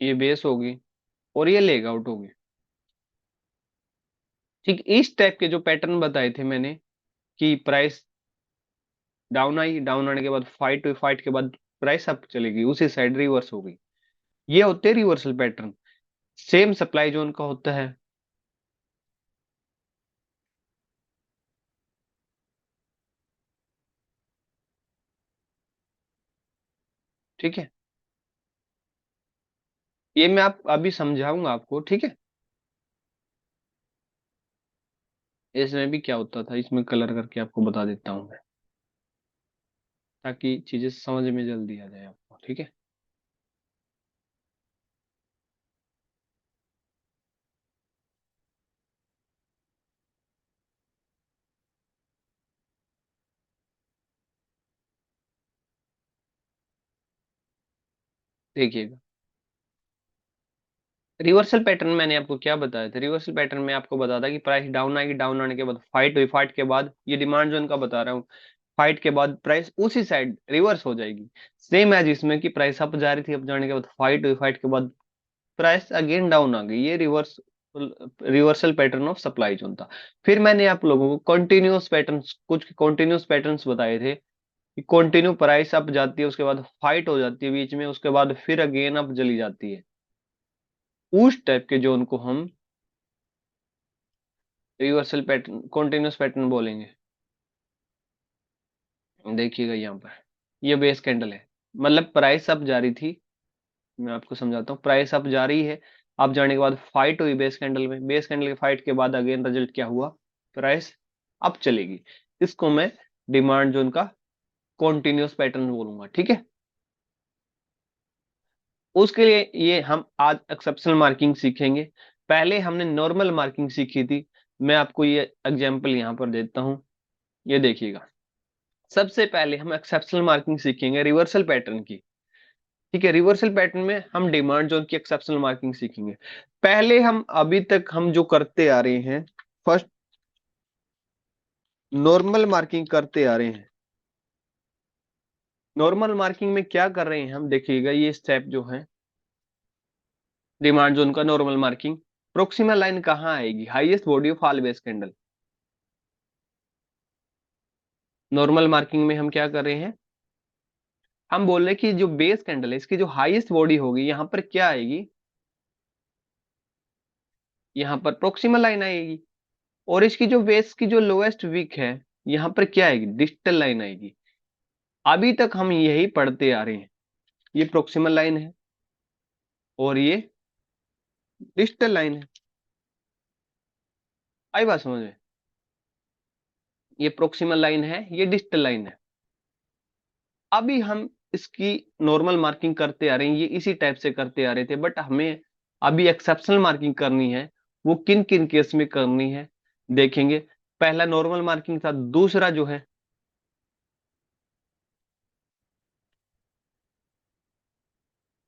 ये बेस होगी और ये लेग आउट होगी। ठीक, इस टाइप के जो पैटर्न बताए थे मैंने कि प्राइस डाउन आई, डाउन आने के बाद फाइट हुई, फाइट के बाद प्राइस अप चलेगी, उसी साइड रिवर्स हो गई, ये होते हैं reversal pattern. Same supply zone का होता है। ठीक है, ये मैं आप अभी समझाऊंगा आपको। ठीक है, इसमें भी क्या होता था, इसमें कलर करके आपको बता देता हूँ मैं, ताकि चीजें समझ में जल्दी आ जाए आपको। ठीक है, देखिएगा, रिवर्सल पैटर्न मैंने आपको क्या बताया था, रिवर्सल पैटर्न में आपको बताया था कि प्राइस डाउन आएगी, डाउन आने के बाद फाइट हुई, फाइट के बाद ये डिमांड जोन का बता रहा हूँ, फाइट के बाद प्राइस उसी साइड रिवर्स हो जाएगी। सेम एज इसमें कि प्राइस अप जा रही थी, अप जाने के बाद फाइट हुई, फाइट के बाद प्राइस अगेन डाउन आ गई। ये reversal pattern of supply zone था। फिर मैंने आप लोगों को कंटिन्यूअस पैटर्न्स, कुछ कंटिन्यूअस पैटर्न्स बताए थे कि कंटिन्यू प्राइस अप जाती है, उसके बाद फाइट हो जाती है बीच में, उसके बाद फिर अगेन अप चली जाती है। उस टाइप के जोन को हम रिवर्सल पैटर्न, कंटिन्यूअस पैटर्न बोलेंगे। देखिएगा यहाँ पर ये बेस कैंडल है, मतलब प्राइस अप जा रही थी। मैं आपको समझाता हूँ, प्राइस अप जा रही है, अप जाने के बाद फाइट हुई बेस कैंडल में, बेस कैंडल के फाइट के बाद अगेन रिजल्ट क्या हुआ, प्राइस अप चलेगी। इसको मैं डिमांड जोन का कॉन्टिन्यूस पैटर्न बोलूंगा, ठीक है। उसके लिए ये हम आज एक्सेप्शनल मार्किंग सीखेंगे। पहले हमने नॉर्मल मार्किंग सीखी थी। मैं आपको ये एग्जांपल यहाँ पर देता हूँ, ये देखिएगा। सबसे पहले हम एक्सेप्शनल मार्किंग सीखेंगे रिवर्सल पैटर्न की, ठीक है। रिवर्सल पैटर्न में हम डिमांड जोन की एक्सेप्शनल मार्किंग सीखेंगे। पहले हम अभी तक हम जो करते आ रहे हैं, फर्स्ट नॉर्मल मार्किंग करते आ रहे हैं। नॉर्मल मार्किंग में क्या कर रहे हैं हम, देखिएगा ये स्टेप जो है डिमांड जोन का नॉर्मल मार्किंग। प्रोक्सिमल लाइन कहाँ आएगी, highest body of all base candle. Normal marking में हम क्या कर रहे हैं, हम बोल रहे हैं कि जो बेस कैंडल है इसकी जो हाईएस्ट बॉडी होगी यहां पर क्या आएगी, यहां पर प्रोक्सिमल लाइन आएगी। और इसकी जो बेस की जो लोएस्ट वीक है, यहां पर क्या आएगी, डिस्टल लाइन आएगी। अभी तक हम यही पढ़ते आ रहे हैं, ये प्रोक्सिमल लाइन है और ये डिस्टल लाइन है। आई बात समझ में, ये प्रोक्सिमल लाइन है, ये डिस्टल लाइन है। अभी हम इसकी नॉर्मल मार्किंग करते आ रहे हैं, ये इसी टाइप से करते आ रहे थे, बट हमें अभी एक्सेप्शनल मार्किंग करनी है। वो किन किन केस में करनी है देखेंगे। पहला नॉर्मल मार्किंग था, दूसरा जो है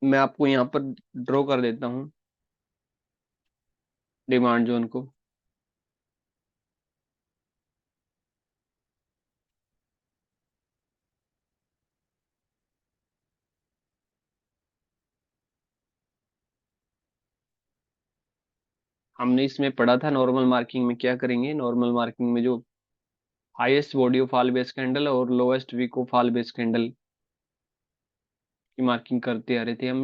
मैं आपको यहां पर ड्रॉ कर देता हूं डिमांड जोन को। हमने इसमें पढ़ा था नॉर्मल मार्किंग में क्या करेंगे, नॉर्मल मार्किंग में जो highest body of all base candle और lowest wick of all base candle की मार्किंग करते आ रहे थे हम।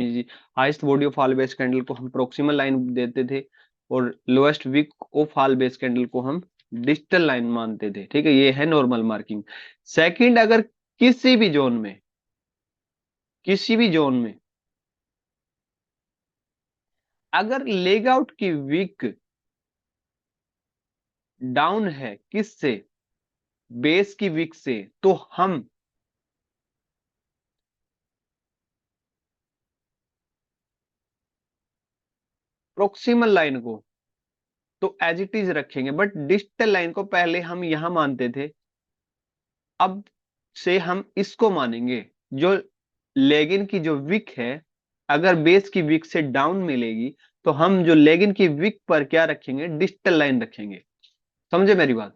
Highest body of all base candle को हम प्रोक्सिमल लाइन देते थे और lowest wick of all base candle को हम डिस्टल लाइन मानते थे, ठीक है। ये है नॉर्मल मार्किंग। सेकंड, अगर किसी भी जोन में, किसी भी जोन में अगर लेग आउट की वीक डाउन है किससे, बेस की वीक से, तो हम प्रोक्सिमल लाइन को तो एज इट इज रखेंगे, बट डिस्टल लाइन को पहले हम यहां मानते थे, अब से हम इसको मानेंगे। जो लेगिन की जो विक है, अगर बेस की विक से डाउन मिलेगी तो हम जो लेगिन की विक पर क्या रखेंगे, डिस्टल लाइन रखेंगे। समझे मेरी बात।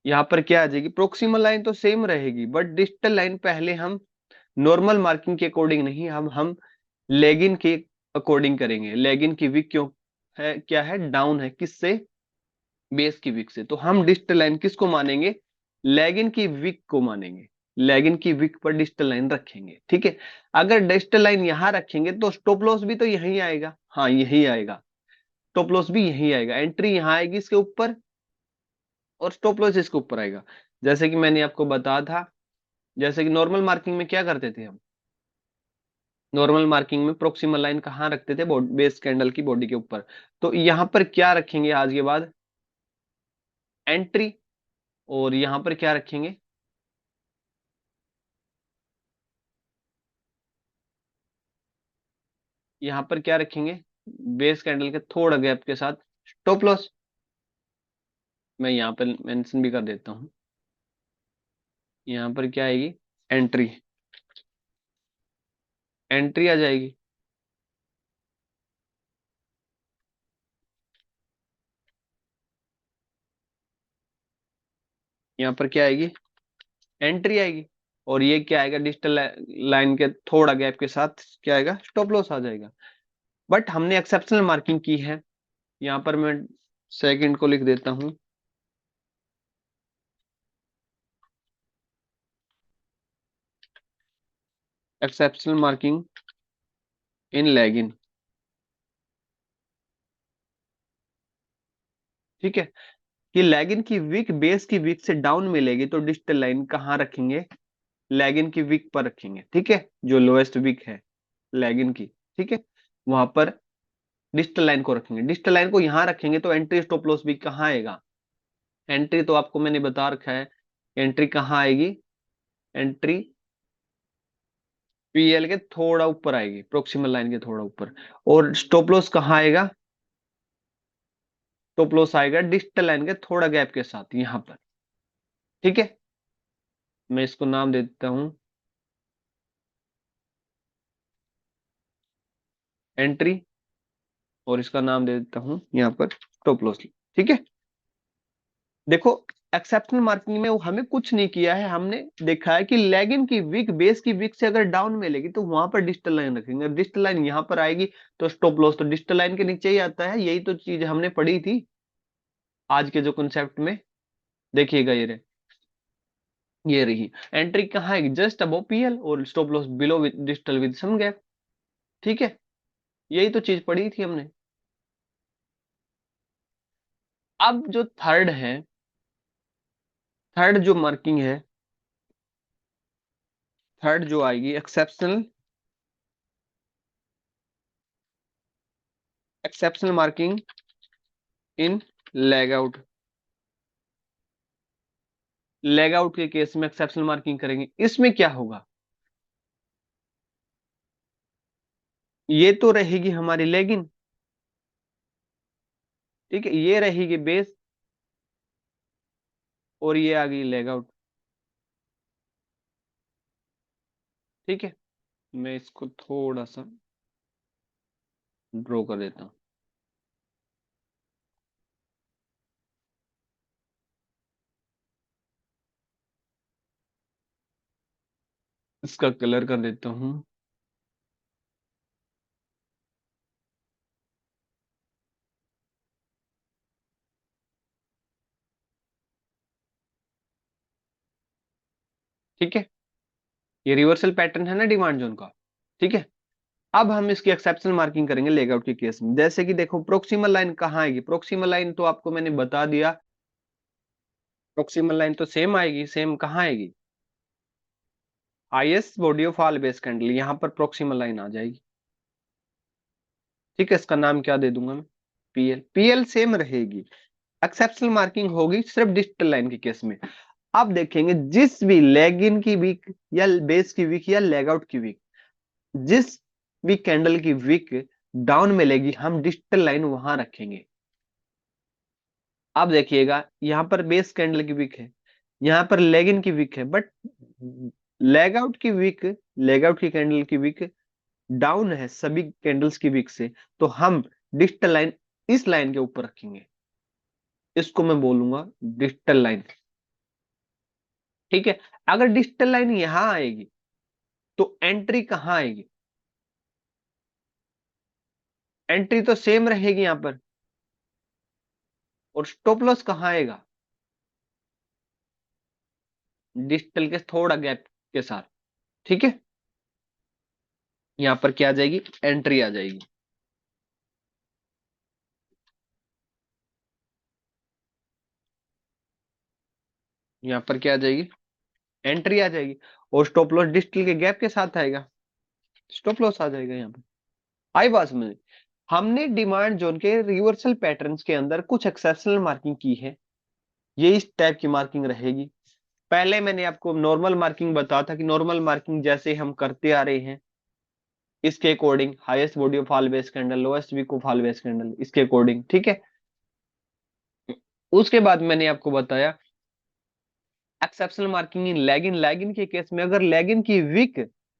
यहां पर क्या आ जाएगी, प्रोक्सिमल लाइन तो सेम रहेगी, बट डिस्टल लाइन पहले हम नॉर्मल मार्किंग के अकॉर्डिंग नहीं, हम लेगिन के अकॉर्डिंग करेंगे। लेगिन की विक क्यों है, क्या है, डाउन है, किससे, बेस की विक से। तो हम डिस्टल लाइन किसको मानेंगे, लेगिन की विक को मानेंगे। लेगिन की विक पर डिस्टल लाइन रखेंगे, ठीक है। अगर डिस्टल लाइन यहां रखेंगे तो स्टॉप लॉस भी तो यही आएगा, हाँ यही आएगा। स्टॉप लॉस भी यही आएगा, एंट्री यहां आएगी इसके ऊपर और स्टॉप लॉस इसके ऊपर आएगा। जैसे कि मैंने आपको बताया था, जैसे कि नॉर्मल मार्किंग में क्या करते थे हम, नॉर्मल मार्किंग में प्रोक्सिमल लाइन कहाँ रखते थे, बेस कैंडल की बॉडी के ऊपर। तो यहां पर क्या रखेंगे आज के बाद, एंट्री। और यहां पर क्या रखेंगे, यहां पर क्या रखेंगे, बेस कैंडल के थोड़ा गैप के साथ स्टॉप लॉस। मैं यहां पर मेंशन भी कर देता हूं, यहां पर क्या आएगी, एंट्री, एंट्री आ जाएगी। यहाँ पर क्या आएगी, एंट्री आएगी। और ये क्या आएगा, डिजिटल लाइन के थोड़ा गैप के साथ क्या आएगा, स्टॉप लॉस आ जाएगा। बट हमने एक्सेप्शनल मार्किंग की है, यहाँ पर मैं सेकंड को लिख देता हूं, एक्सेप्शनल मार्किंग इन लैगिन। ठीक है, कि लैगिन की वीक बेस की वीक से डाउन मिलेगी तो डिजिटल लाइन कहाँ रखेंगे, लैगिन की वीक पर रखेंगे। ठीक है, जो लोएस्ट वीक है लैगिन की, ठीक है, वहां पर डिजिटल लाइन को रखेंगे। डिजिटल लाइन को यहां रखेंगे तो एंट्री स्टॉप लॉस भी कहाँ आएगा, एंट्री तो आपको मैंने बता रखा है, एंट्री कहाँ आएगी, एंट्री पीएल के थोड़ा ऊपर आएगी, प्रोक्सिमल लाइन के थोड़ा ऊपर। और स्टॉप लॉस कहाँ आएगा, स्टॉप लॉस आएगा डिजिटल लाइन के थोड़ा गैप के साथ यहां पर। ठीक है, मैं इसको नाम दे देता हूं एंट्री, और इसका नाम दे देता हूं यहाँ पर स्टॉप लॉस। ठीक है, देखो एक्सेप्शनल मार्किंग में वो हमें कुछ नहीं किया है, हमने देखा है कि लैगिन की वीक बेस की वीक से अगर डाउन मिलेगी तो वहां पर डिजिटल लाइन रखेंगे, डिजिटल लाइन यहाँ पर आएगी तो स्टॉप लॉस तो डिजिटल लाइन के नीचे ही आता है। यही तो चीज हमने पढ़ी थी आज के जो कंसेप्ट में। देखिएगा ये रही एंट्री कहाँ है, जस्ट अबव पीएल, और stop loss below digital with some gap. ठीक है, यही तो चीज पढ़ी थी हमने। अब जो थर्ड है, थर्ड जो मार्किंग है, थर्ड जो आएगी एक्सेप्शनल, एक्सेप्शनल मार्किंग इन लेग आउट। लेग आउट के केस में एक्सेप्शनल मार्किंग करेंगे, इसमें क्या होगा, ये तो रहेगी हमारी लेगिन, ठीक है, ये रहेगी बेस, और ये आ गई लेग आउट। ठीक है, मैं इसको थोड़ा सा ड्रॉ कर देता हूं, इसका कलर कर देता हूं। ठीक है, ये रिवर्सल पैटर्न है ना डिमांड जोन का। ठीक है, अब हम इसकी एक्सेप्शनल मार्किंग करेंगे लेग आउट के केस में। जैसे कि देखो प्रोक्सिमल लाइन कहाँ आएगी, प्रोक्सिमल लाइन तो आपको मैंने बता दिया, प्रोक्सिमल लाइन तो सेम आएगी, सेम कहाँ आएगी, highest body of all base candle, यहाँ पर प्रोक्सिमल लाइन आ जाएगी। ठीक है, इसका नाम क्या दे दूंगा मैं, पीएल, पीएल सेम रहेगी। एक्सेप्शनल मार्किंग होगी सिर्फ डिजिटल लाइन के केस में। अब देखेंगे जिस भी लेग इन की वीक या बेस की वीक या लेग आउट की वीक, जिस भी कैंडल की वीक डाउन मिलेगी हम डिजिटल लाइन वहां रखेंगे। अब देखिएगा यहाँ पर बेस कैंडल की वीक है, यहाँ पर लेग इन की वीक है, बट लेग आउट की वीक, लेग आउट की कैंडल की वीक डाउन है सभी कैंडल्स की वीक से, तो हम डिजिटल लाइन इस लाइन के ऊपर रखेंगे, इसको मैं बोलूंगा डिजिटल लाइन। ठीक है, अगर डिजिटल लाइन यहां आएगी तो एंट्री कहां आएगी, एंट्री तो सेम रहेगी यहां पर, और स्टॉप लॉस कहां आएगा, डिजिटल के थोड़ा गैप के साथ। ठीक है, यहां पर क्या आ जाएगी, एंट्री आ जाएगी। यहां पर क्या आ जाएगी, एंट्री आ जाएगी, और स्टॉप लॉस डिजिटल के गैप के साथ आएगा, स्टॉप लॉस आ जाएगा यहाँ पे। आई बात में हमने डिमांड जोन के रिवर्सल पैटर्न्स के अंदर कुछ एक्सेप्शनल मार्किंग की है, ये इस टाइप की मार्किंग रहेगी। पहले मैंने आपको नॉर्मल मार्किंग बताया था कि नॉर्मल मार्किंग जैसे हम करते आ रहे हैं इसके according, highest body of all base candle, lowest wick of all base candle, इसके अकॉर्डिंग। ठीक है, उसके बाद मैंने आपको बताया एक्सेप्शनल मार्किंग इन लैगिन, लैगिन के केस में अगर लैगिन की वीक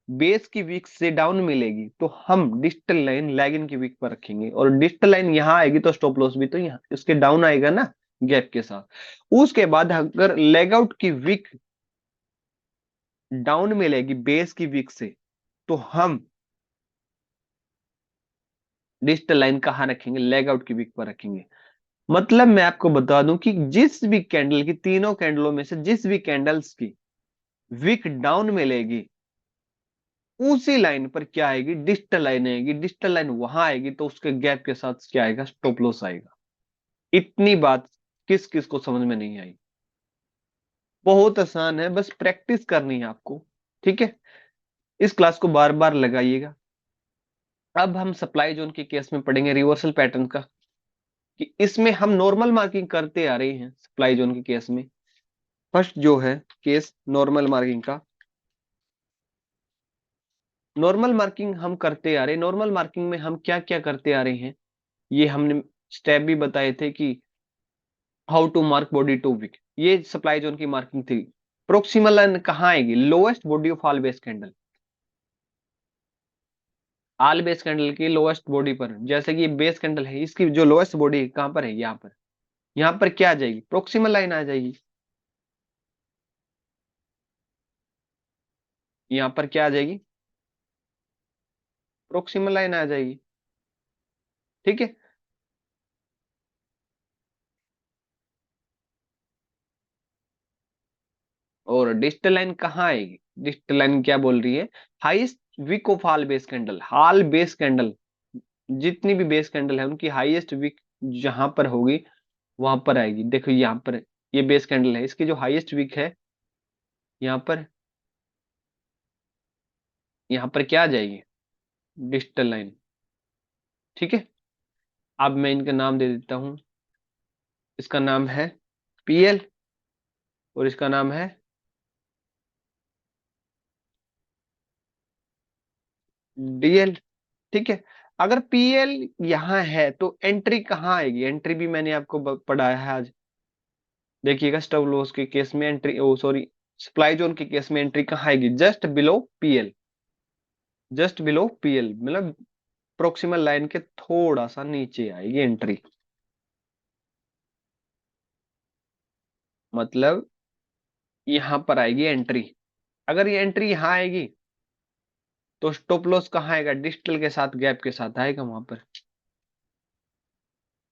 बेस की वीक से डाउन मिलेगी तो हम डिजिटल लाइन लैगिन की वीक पर रखेंगे, और डिजिटल लाइन यहाँ आएगी तो स्टॉप लॉस भी तो यहाँ उसके डाउन आएगा ना, गैप के साथ। उसके बाद अगर लेग आउट की विक डाउन मिलेगी बेस की विक से, तो हम डिजिटल लाइन कहाँ रखेंगे? लेग आउट की विक पर रखेंगे। मतलब मैं आपको बता दूं कि जिस भी कैंडल की, तीनों कैंडलों में से जिस भी कैंडल्स की विक डाउन मिलेगी, उसी लाइन पर क्या आएगी? डिजिटल लाइन आएगी। डिजिटल लाइन वहां आएगी तो उसके गैप के साथ क्या आएगा? स्टॉप लॉस आएगा। इतनी बात किस किस को समझ में नहीं आई? बहुत आसान है, बस प्रैक्टिस करनी है आपको। ठीक है, इस क्लास को बार बार लगाइएगा। अब हम सप्लाई जोन के केस में पढ़ेंगे रिवर्सल पैटर्न का, कि इसमें हम नॉर्मल मार्किंग करते आ रहे हैं सप्लाई जोन के केस में। फर्स्ट जो है केस नॉर्मल मार्किंग का, नॉर्मल मार्किंग हम करते आ रहे हैं। नॉर्मल मार्किंग में हम क्या क्या करते आ रहे हैं, ये हमने स्टेप भी बताए थे कि how to mark body to wick. ये सप्लाई जोन की मार्किंग थी। प्रोक्सिमल लाइन कहाँ आएगी? Lowest body of all base candle. All base candle की लोएस्ट बॉडी पर, जैसे कि ये बेस कैंडल है, इसकी जो लोएस्ट बॉडी है कहां पर है? यहाँ पर। यहाँ पर क्या आ जाएगी? प्रोक्सिमल लाइन आ जाएगी। यहाँ पर क्या आ जाएगी? प्रोक्सिमल लाइन आ जाएगी। ठीक है, और डिजिटल लाइन कहाँ आएगी? डिजिटल लाइन क्या बोल रही है? Highest wick of all base candle. All base candle, जितनी भी बेस कैंडल है उनकी हाईएस्ट वीक जहां पर होगी वहां पर आएगी। देखो यहाँ पर ये बेस कैंडल है, इसकी जो हाईएस्ट वीक है यहाँ पर, यहाँ पर क्या आ जाएगी? Digital line. ठीक है, अब मैं इनका नाम दे देता हूँ। इसका नाम है पीएल और इसका नाम है डीएल। ठीक है, अगर पीएल यहाँ है तो एंट्री कहाँ आएगी? एंट्री भी मैंने आपको पढ़ाया है आज। देखिएगा, स्टॉप लॉस के केस में एंट्री, ओ सॉरी, सप्लाई जोन के केस में एंट्री कहाँ आएगी? Just below PL. Just below PL मतलब प्रोक्सिमल लाइन के थोड़ा सा नीचे आएगी एंट्री। मतलब यहाँ पर आएगी एंट्री। अगर ये एंट्री यहाँ आएगी तो स्टॉप लॉस कहाँ आएगा? डिजिटल के साथ गैप के साथ आएगा वहां पर।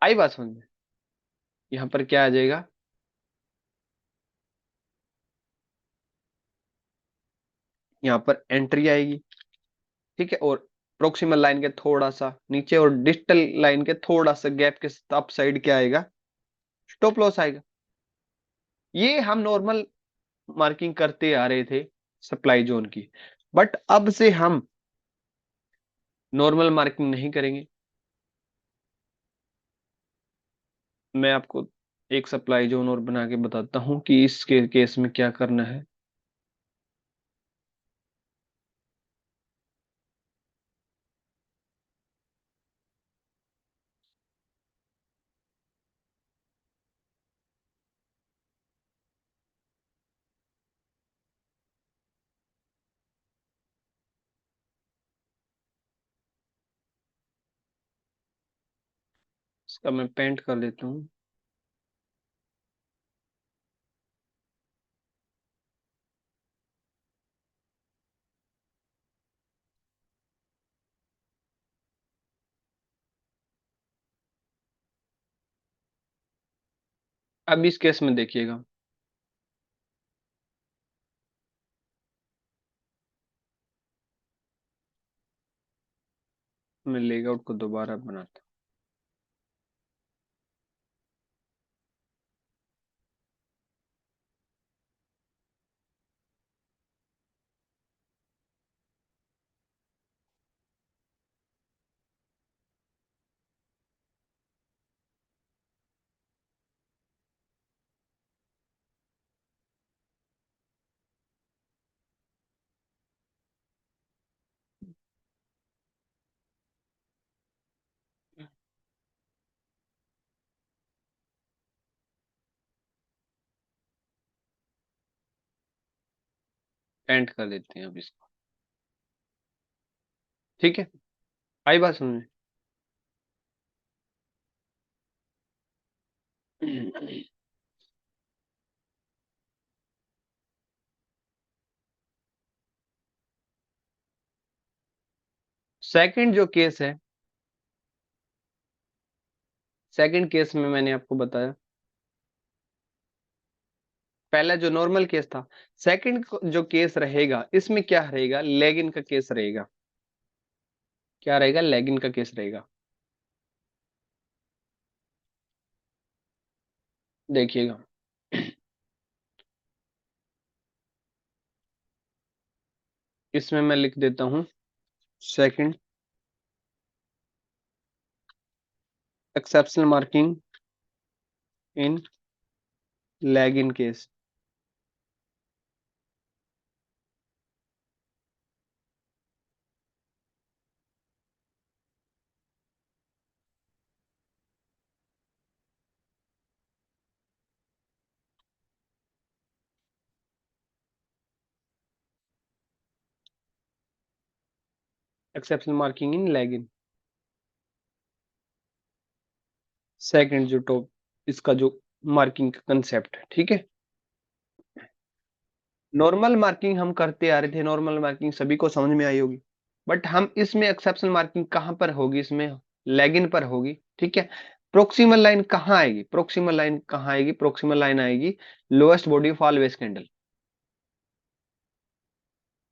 आई बात समझ में? यहाँ पर क्या आ जाएगा? यहाँ पर एंट्री आएगी। ठीक है, और प्रोक्सिमल लाइन के थोड़ा सा नीचे और डिजिटल लाइन के थोड़ा सा गैप के अप साइड क्या आएगा? स्टॉप लॉस आएगा। ये हम नॉर्मल मार्किंग करते आ रहे थे सप्लाई जोन की, बट अब से हम नॉर्मल मार्किंग नहीं करेंगे। मैं आपको एक सप्लाई जोन और बना के बताता हूं कि इसके केस में क्या करना है। इसका मैं पेंट कर लेता हूँ। अब इस केस में देखिएगा, मैं लेआउट को दोबारा बनाता हूँ। पेंट कर देते हैं अब इसको। ठीक है, आई बात समझ में? सेकंड जो केस है, सेकंड केस में मैंने आपको बताया, पहला जो नॉर्मल केस था, सेकंड जो केस रहेगा इसमें क्या रहेगा, लेगिन का केस रहेगा। क्या रहेगा, लेगिन का केस रहेगा। देखिएगा, इसमें मैं लिख देता हूं second exceptional marking in lagging case. Exceptional marking in lagging, second जो टॉप, इसका जो मार्किंग का कंसेप्ट है, ठीक है। नॉर्मल मार्किंग हम करते आ रहे थे, नॉर्मल मार्किंग सभी को समझ में आई होगी, बट हम इसमें एक्सेप्शनल मार्किंग कहां पर होगी, इसमें लैगिन पर होगी, ठीक है। प्रोक्सिमल लाइन कहां आएगी, प्रोक्सिमल लाइन कहां आएगी, प्रोक्सिमल लाइन आएगी lowest body of all base candle.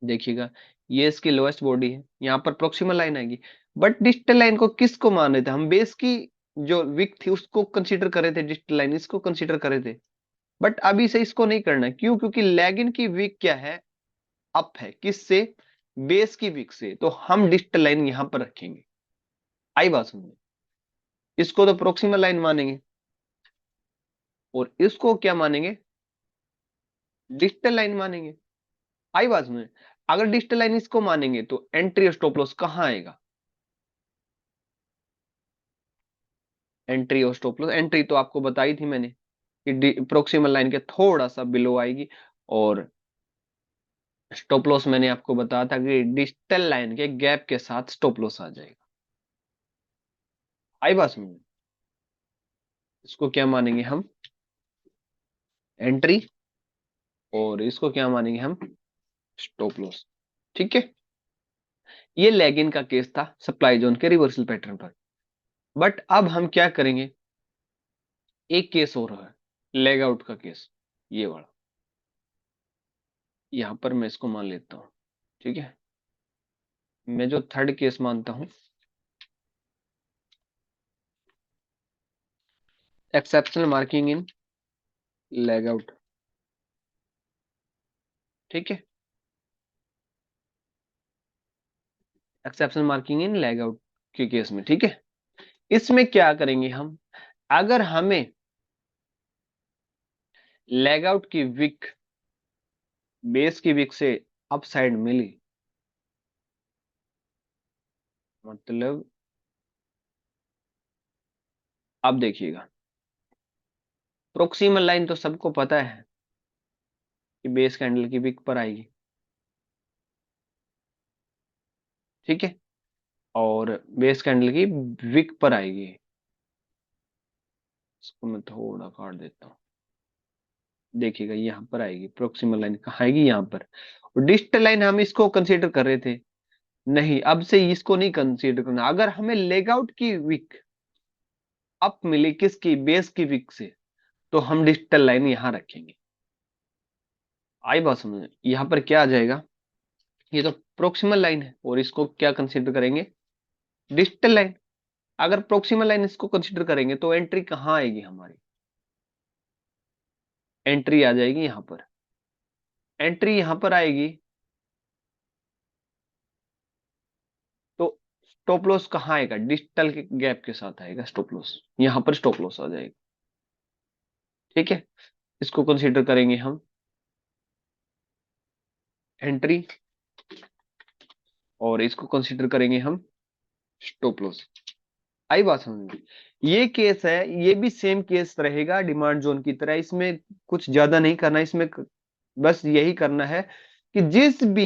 देखिएगा, ये इसकी लोएस्ट बॉडी है, यहाँ पर प्रोक्सिमल लाइन आएगी। बट डिस्टल लाइन को किसको मान रहे थे हम, बेस की जो विक थी उसको कंसीडर कर रहे थे, डिस्टल लाइन इसको कंसीडर कर रहे थे। बट अभी से इसको नहीं करना, क्यों, क्योंकि लैगिन की विक क्या है, अप है, किससे, बेस की विक से, तो हम डिस्टल लाइन यहां पर रखेंगे। आई बात समझ में, इसको तो प्रोक्सिमल लाइन मानेंगे और इसको क्या मानेंगे, डिस्टल लाइन मानेंगे। आई बात समझ में, अगर डिस्टल लाइन इसको मानेंगे तो एंट्री और स्टॉप लॉस कहां आएगा, एंट्री और स्टॉप लॉस, एंट्री तो आपको बताई थी मैंने कि प्रोक्सिमल लाइन के थोड़ा सा बिलो आएगी, और स्टॉप लॉस मैंने आपको बताया था कि डिस्टल लाइन के गैप के साथ स्टॉप लॉस आ जाएगा। आई बात समझ में, इसको क्या मानेंगे हम, एंट्री, और इसको क्या मानेंगे हम, स्टॉप लॉस, ठीक है। ये लेगिन का केस था सप्लाई जोन के रिवर्सल पैटर्न पर। बट अब हम क्या करेंगे, एक केस हो रहा है लेग आउट का केस, ये वाला, यहां पर मैं इसको मान लेता हूं, ठीक है। मैं जो थर्ड केस मानता हूं, एक्सेप्शनल मार्किंग इन लेग आउट, ठीक है। एक्सेप्शनल मार्किंग इन लेग आउट के केस में, ठीक है। इसमें क्या करेंगे हम, अगर हमें लेग आउट की विक बेस की विक से अप साइड मिली, मतलब अब देखिएगा, प्रोक्सिमल लाइन तो सबको पता है कि बेस कैंडल की विक पर आएगी, ठीक है, और बेस कैंडल की विक पर आएगी। इसको मैं थोड़ा काट देता हूँ, देखिएगा यहाँ पर आएगी, प्रोक्सिमल लाइन कहाँ आएगी, यहाँ पर। और डिस्टल लाइन हम इसको कंसीडर कर रहे थे, नहीं, अब से इसको नहीं कंसीडर करना। अगर हमें लेग आउट की विक अप मिली किसकी, बेस की विक से, तो हम डिस्टल लाइन यहां रखेंगे। आई बात समझ, यहाँ पर क्या आ जाएगा, ये तो प्रोक्सिमल लाइन है और इसको क्या कंसीडर करेंगे, डिस्टल लाइन। अगर प्रोक्सिमल लाइन इसको कंसीडर करेंगे तो एंट्री कहाँ आएगी हमारी, एंट्री आ जाएगी यहां पर, एंट्री यहां पर आएगी, तो स्टॉप लॉस कहाँ आएगा, डिस्टल के गैप के साथ आएगा स्टॉप लॉस, यहां पर स्टॉप लॉस आ जाएगा, ठीक है। इसको कंसीडर करेंगे हम एंट्री, और इसको कंसीडर करेंगे हम स्टॉप लॉस। आई बात समझ में, ये केस है, ये भी सेम केस रहेगा डिमांड जोन की तरह, इसमें कुछ ज्यादा नहीं करना, इसमें बस यही करना है कि जिस भी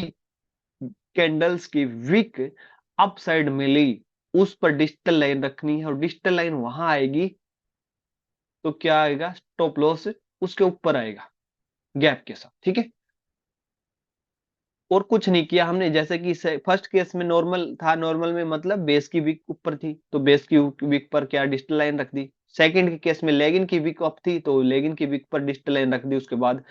कैंडल्स की विक अपसाइड मिली उस पर डिजिटल लाइन रखनी है, और डिजिटल लाइन वहां आएगी तो क्या आएगा, स्टॉप लॉस उसके ऊपर आएगा गैप के साथ, ठीक है। और कुछ नहीं किया हमने, जैसे कि फर्स्ट केस में नॉर्मल था, नॉर्मल में मतलब बेस की वीक ऊपर थी तो बेस की वीक पर क्या डिजिटल लाइन रख दी। सेकंड के केस में लेगिन की वीक अप थी तो लेगिन की वीक पर डिजिटल लाइन रख दी, उसके बाद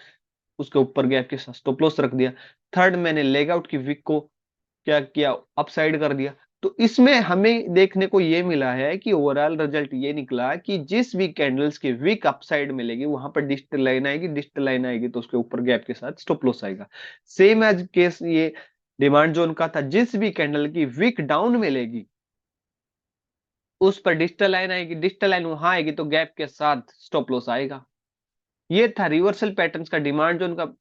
उसके ऊपर गैप के साथ स्टॉप लॉस रख दिया। थर्ड मैंने लेग आउट की वीक को क्या किया, अपसाइड कर दिया। तो इसमें हमें देखने को ये मिला है कि ओवरऑल रिजल्ट ये निकला कि जिस भी कैंडल्स की वीक अपसाइड मिलेगी वहां पर डिजिटल लाइन आएगी, डिजिटल लाइन आएगी तो उसके ऊपर गैप के साथ स्टॉप लॉस आएगा। सेम एज केस ये डिमांड जोन का था, जिस भी कैंडल की वीक डाउन मिलेगी उस पर डिजिटल लाइन आएगी, डिजिटल लाइन वहां आएगी तो गैप के साथ स्टॉप लॉस आएगा। ये था रिवर्सल पैटर्न्स का, डिमांड जोन का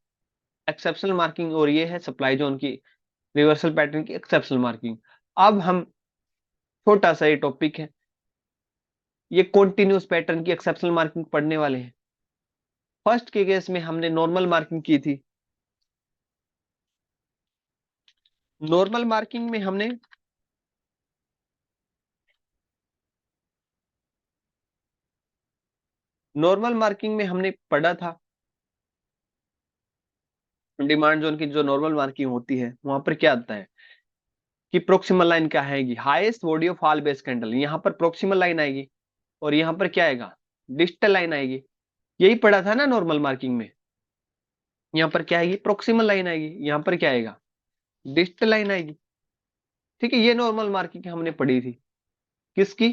एक्सेप्शनल मार्किंग, और ये है सप्लाई जोन की रिवर्सल पैटर्न की एक्सेप्शनल मार्किंग। अब हम, छोटा सा ये टॉपिक है, ये कॉन्टिन्यूस पैटर्न की एक्सेप्शनल मार्किंग पढ़ने वाले हैं। फर्स्ट के केस में हमने नॉर्मल मार्किंग की थी। नॉर्मल मार्किंग में हमने पढ़ा था डिमांड जोन की जो नॉर्मल मार्किंग होती है वहां पर क्या आता है कि प्रोक्सिमल लाइन क्या आएगी, highest body of all base candle, यहां पर प्रोक्सिमल लाइन आएगी और यहां पर क्या आएगा, डिजिटल लाइन आएगी। यही पढ़ा था ना नॉर्मल मार्किंग में। यहां पर क्या आएगी, प्रोक्सिमल लाइन आएगी, यहां पर क्या आएगा, डिजिटल लाइन आएगी। ठीक है, ये नॉर्मल मार्किंग हमने पढ़ी थी। किसकी,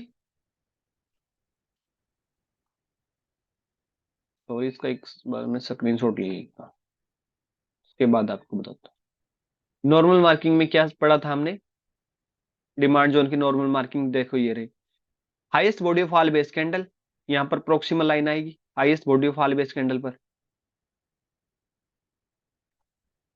तो इसका एक बार मैं स्क्रीनशॉट ले लेता हूं, उसके बाद आपको बताता हूँ। नॉर्मल मार्किंग में क्या पढ़ा था हमने, डिमांड जोन की नॉर्मल मार्किंग देखो ये रही, highest body of all base candle, यहाँ पर प्रोक्सिमल लाइन आएगी highest body of all base candle पर,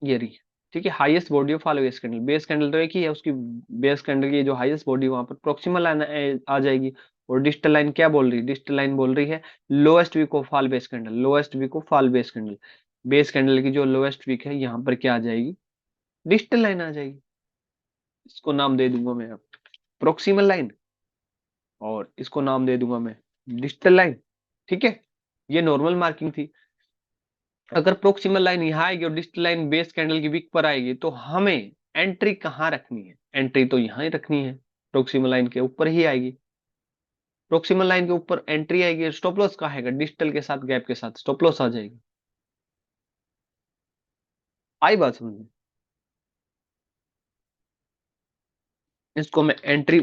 ये रही। ठीक है, highest body of all base candle तो एक ही है, उसकी बेस कैंडल की जो हाईएस्ट बॉडी वहां पर प्रोक्सिमल लाइन आ जाएगी। और डिजिटल लाइन क्या बोल रही है, डिजिटल लाइन बोल रही है lowest wick of all base candle, lowest wick of all base candle, base candle की जो लोएस्ट वीक है यहाँ पर क्या आ जाएगी, डिजिटल लाइन आ जाएगी। इसको नाम दे दूंगा मैं प्रोक्सिमल लाइन, और इसको नाम दे दूंगा मैं डिजिटल लाइन। ठीक है, ये नॉर्मल मार्किंग थी। अगर प्रोक्सिमल लाइन यहाँ आएगी और डिजिटल लाइन बेस कैंडल की वीक पर आएगी तो हमें एंट्री कहाँ रखनी है, एंट्री तो यहाँ ही रखनी है, प्रोक्सिमल लाइन के ऊपर ही आएगी। प्रोक्सिमल लाइन के ऊपर एंट्री आएगी, स्टॉप लॉस कहाँ आएगा, डिजिटल के साथ गैप के साथ स्टॉप लॉस आ जाएगी। आई बात समझ में, इसको मैं एंट्री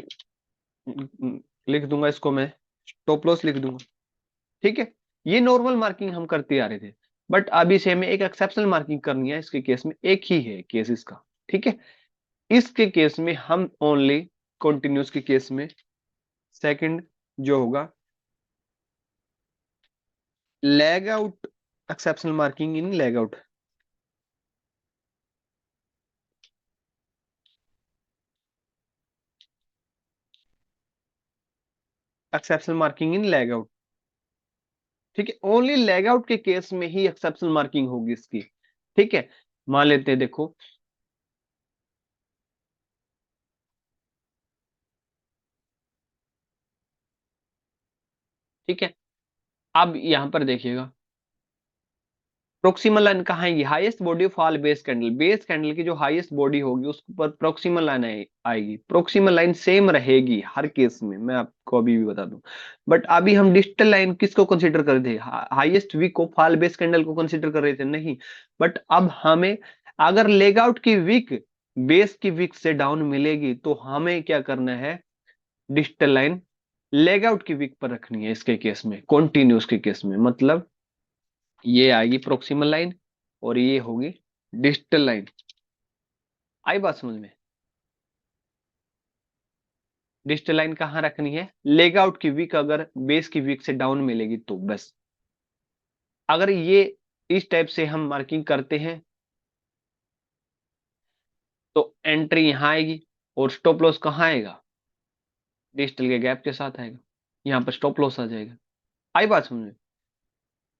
लिख दूंगा, इसको मैं स्टॉप लॉस लिख दूंगा। ठीक है, ये नॉर्मल मार्किंग हम करते आ रहे थे, बट अभी से हमें एक एक्सेप्शनल मार्किंग करनी है। इसके केस में एक ही है केस इसका। ठीक है, इसके केस में हम ओनली कंटिन्यूस के केस में सेकंड जो होगा लेग आउट, एक्सेप्शनल मार्किंग इन लेग आउट, एक्सेप्शनल मार्किंग इन लेग आउट। ठीक है, ओनली लेग आउट के केस में ही एक्सेप्शनल मार्किंग होगी इसकी। ठीक है, मान लेते हैं, देखो ठीक है, अब यहां पर देखिएगा प्रोक्सिमल लाइन कहाँ आएगी, highest body of all base candle, base candle की जो हाईएस्ट बॉडी होगी उस पर प्रोक्सिमल लाइन आएगी। प्रोक्सिमल लाइन सेम रहेगी हर केस में, मैं आपको अभी भी बता दूं। बट अभी हम डिजिटल लाइन किसको कंसीडर कर रहे थे, highest wick of all base candle को कंसीडर कर रहे थे, नहीं। बट अब हमें अगर लेग आउट की वीक बेस की वीक से डाउन मिलेगी तो हमें क्या करना है, डिजिटल लाइन लेग आउट की वीक पर रखनी है। इसके केस में कॉन्टिन्यूस के केस में मतलब ये आएगी प्रोक्सिमल लाइन और ये होगी डिजिटल लाइन। आई बात समझ में, डिजिटल लाइन कहाँ रखनी है, लेग आउट की वीक अगर बेस की वीक से डाउन मिलेगी तो बस। अगर ये इस टाइप से हम मार्किंग करते हैं तो एंट्री यहां आएगी और स्टॉप लॉस कहाँ आएगा, डिजिटल के गैप के साथ आएगा, यहां पर स्टॉप लॉस आ जाएगा। आई बात समझ में,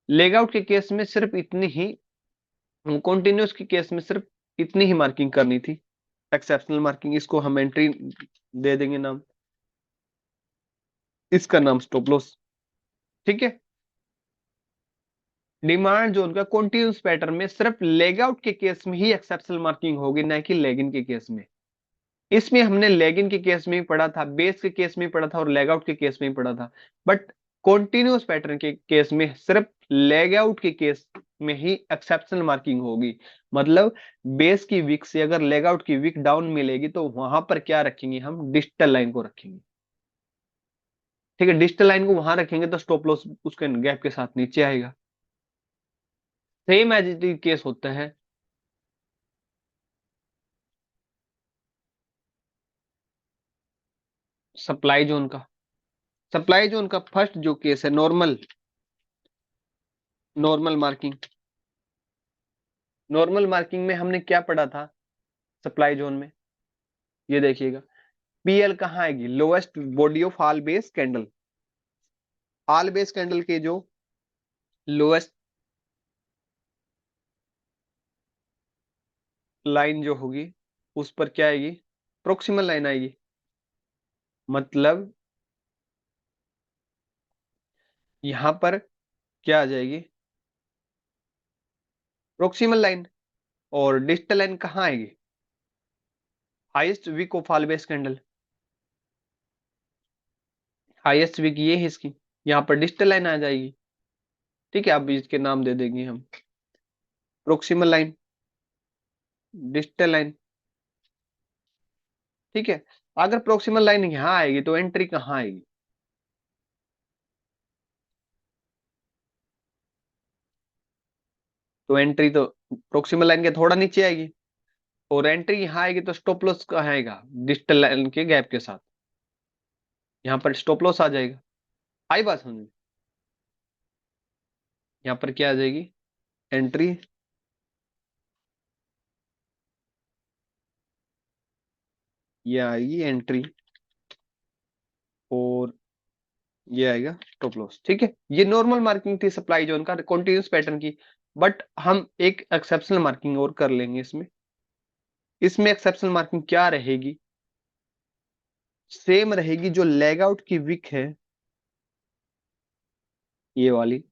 लेग आउट के केस में सिर्फ इतनी ही, कॉन्टिन्यूस के केस में सिर्फ इतनी ही मार्किंग करनी थी, एक्सेप्शनल मार्किंग, इसको हम एंट्री दे देंगे नाम, इसका नाम स्टॉप लॉस। ठीक है, डिमांड जोन का कॉन्टिन्यूस पैटर्न में सिर्फ लेग आउट के केस में ही एक्सेप्शनल मार्किंग होगी, ना कि लेग इन के केस में। इसमें हमने लेग इन के केस में ही पढ़ा था, बेस के केस में ही पढ़ा था और लेग आउट के केस में ही पढ़ा था। बट कॉन्टिन्यूस पैटर्न के केस में सिर्फ लेग आउट के केस में ही एक्सेप्शनल मार्किंग होगी। मतलब बेस की विक से अगर लेग आउट की विक डाउन मिलेगी तो वहां पर क्या रखेंगे, हम डिजिटल लाइन को रखेंगे। ठीक है, डिजिटल लाइन को वहां रखेंगे तो स्टॉप लॉस उसके गैप के साथ नीचे आएगा। Same as it is case होता है सप्लाई जोन का। सप्लाई जोन का फर्स्ट जो केस है normal, normal marking. Normal marking में हमने क्या पढ़ा था सप्लाई जोन में, ये देखिएगा। पीएल कहाँ आएगी, lowest body of all base candle. All base candle के जो लोएस्ट लाइन जो होगी उस पर क्या आएगी, प्रोक्सिमल लाइन आएगी। मतलब यहां पर क्या आ जाएगी, प्रोक्सिमल लाइन। और डिजिटल लाइन कहाँ आएगी, highest wick of all base candle. Highest wick ये है इसकी, यहाँ पर डिजिटल लाइन आ जाएगी। ठीक है, अब इसके नाम दे देंगे हम, प्रोक्सिमल लाइन, डिजिटल लाइन। ठीक है, अगर प्रोक्सिमल लाइन यहाँ आएगी तो एंट्री कहाँ आएगी, तो एंट्री तो प्रोक्सिमल लाइन के थोड़ा नीचे आएगी। और एंट्री यहाँ आएगी तो स्टॉप लॉस कहाँ आएगा, डिजिटल लाइन के गैप के साथ, यहाँ पर स्टॉप लॉस आ जाएगा। आई बात समझ में, यहाँ पर क्या आ जाएगी, एंट्री, ये आएगी एंट्री, और ये आएगा स्टॉप लॉस। ठीक है, ये नॉर्मल मार्किंग थी सप्लाई जोन का कॉन्टिन्यूस पैटर्न की। बट हम एक एक्सेप्शनल मार्किंग और कर लेंगे इसमें। इसमें एक्सेप्शनल मार्किंग क्या रहेगी, सेम रहेगी जो लेग आउट की विक है, ये वाली।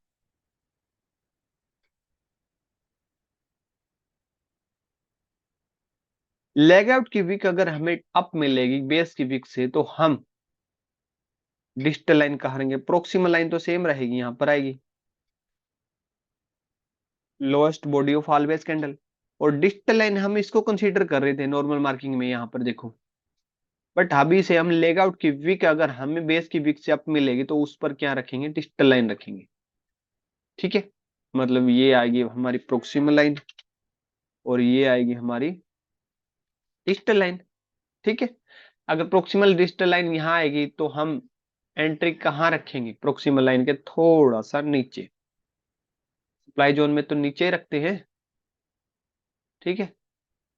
लेग आउट की विक अगर हमें अप मिलेगी बेस की विक से तो हम डिजिटल लाइन कहा रहेंगे, प्रोक्सिमल लाइन तो सेम रहेगी, यहां पर आएगी lowest body of all base candle. और डिजिटल लाइन हम इसको कंसीडर कर रहे थे नॉर्मल मार्किंग में, यहां पर देखो। बट अभी से हम लेग आउट की विक अगर हमें बेस की विक से अप मिलेगी तो उस पर क्या रखेंगे, डिजिटल लाइन रखेंगे। ठीक है, मतलब ये आएगी हमारी प्रोक्सिमल लाइन और ये आएगी हमारी डिजिटल लाइन। ठीक है, अगर प्रोक्सिमल डिजिटल लाइन यहाँ आएगी तो हम एंट्री कहाँ रखेंगे, प्रोक्सिमल लाइन के थोड़ा सा नीचे। सप्लाई जोन में तो नीचे ही रखते हैं। ठीक है,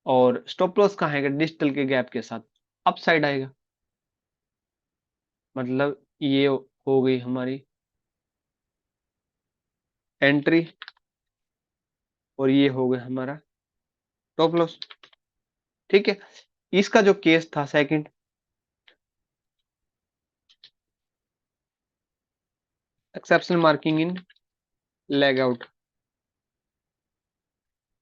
और स्टॉप लॉस कहाँ आएगा, डिजिटल के गैप के साथ अप साइड आएगा। मतलब ये हो गई हमारी एंट्री और ये हो गया हमारा स्टॉप लॉस। ठीक है, इसका जो केस था सेकंड, एक्सेप्शनल मार्किंग इन लेग आउट।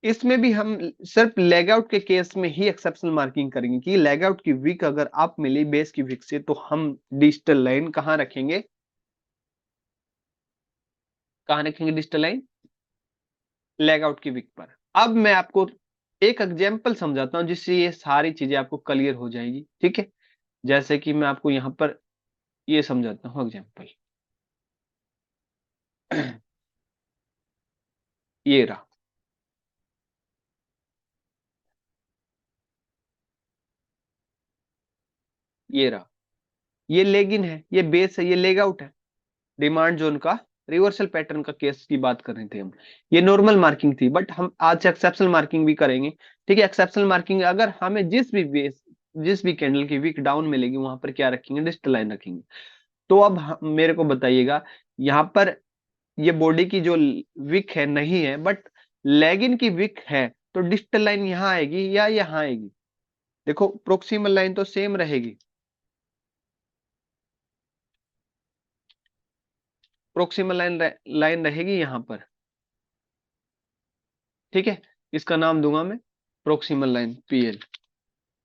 इसमें भी हम सिर्फ लेग आउट के केस में ही एक्सेप्शनल मार्किंग करेंगे कि लेग आउट की वीक अगर आप मिली बेस की वीक से तो हम डिजिटल लाइन कहाँ रखेंगे, कहाँ रखेंगे डिजिटल लाइन, लेग आउट की वीक पर। अब मैं आपको एक एग्जांपल समझाता हूं जिससे ये सारी चीजें आपको क्लियर हो जाएगी। ठीक है, जैसे कि मैं आपको यहाँ पर ये समझाता हूँ एग्जांपल। ये रहा, ये रहा, ये लेग इन है, ये बेस है, ये लेग आउट है। डिमांड जोन का रिवर्सल पैटर्न का केस की बात कर रहे थे हम। ये नॉर्मल मार्किंग थी बट हम आज एक्सेप्शनल मार्किंग भी करेंगे। ठीक है, एक्सेप्शनल मार्किंग अगर हमें जिस भी कैंडल की वीक डाउन मिलेगी वहां पर क्या रखेंगे, डिजिटल लाइन रखेंगे। तो अब मेरे को बताइएगा, यहाँ पर ये बॉडी की जो विक है नहीं है बट लेगिन की विक है, तो डिजिटल लाइन यहाँ आएगी या यहाँ आएगी। देखो प्रोक्सिमल लाइन तो सेम रहेगी, प्रोक्सिमल लाइन लाइन रहेगी यहाँ पर। ठीक है, इसका नाम दूंगा मैं प्रोक्सिमल लाइन PL।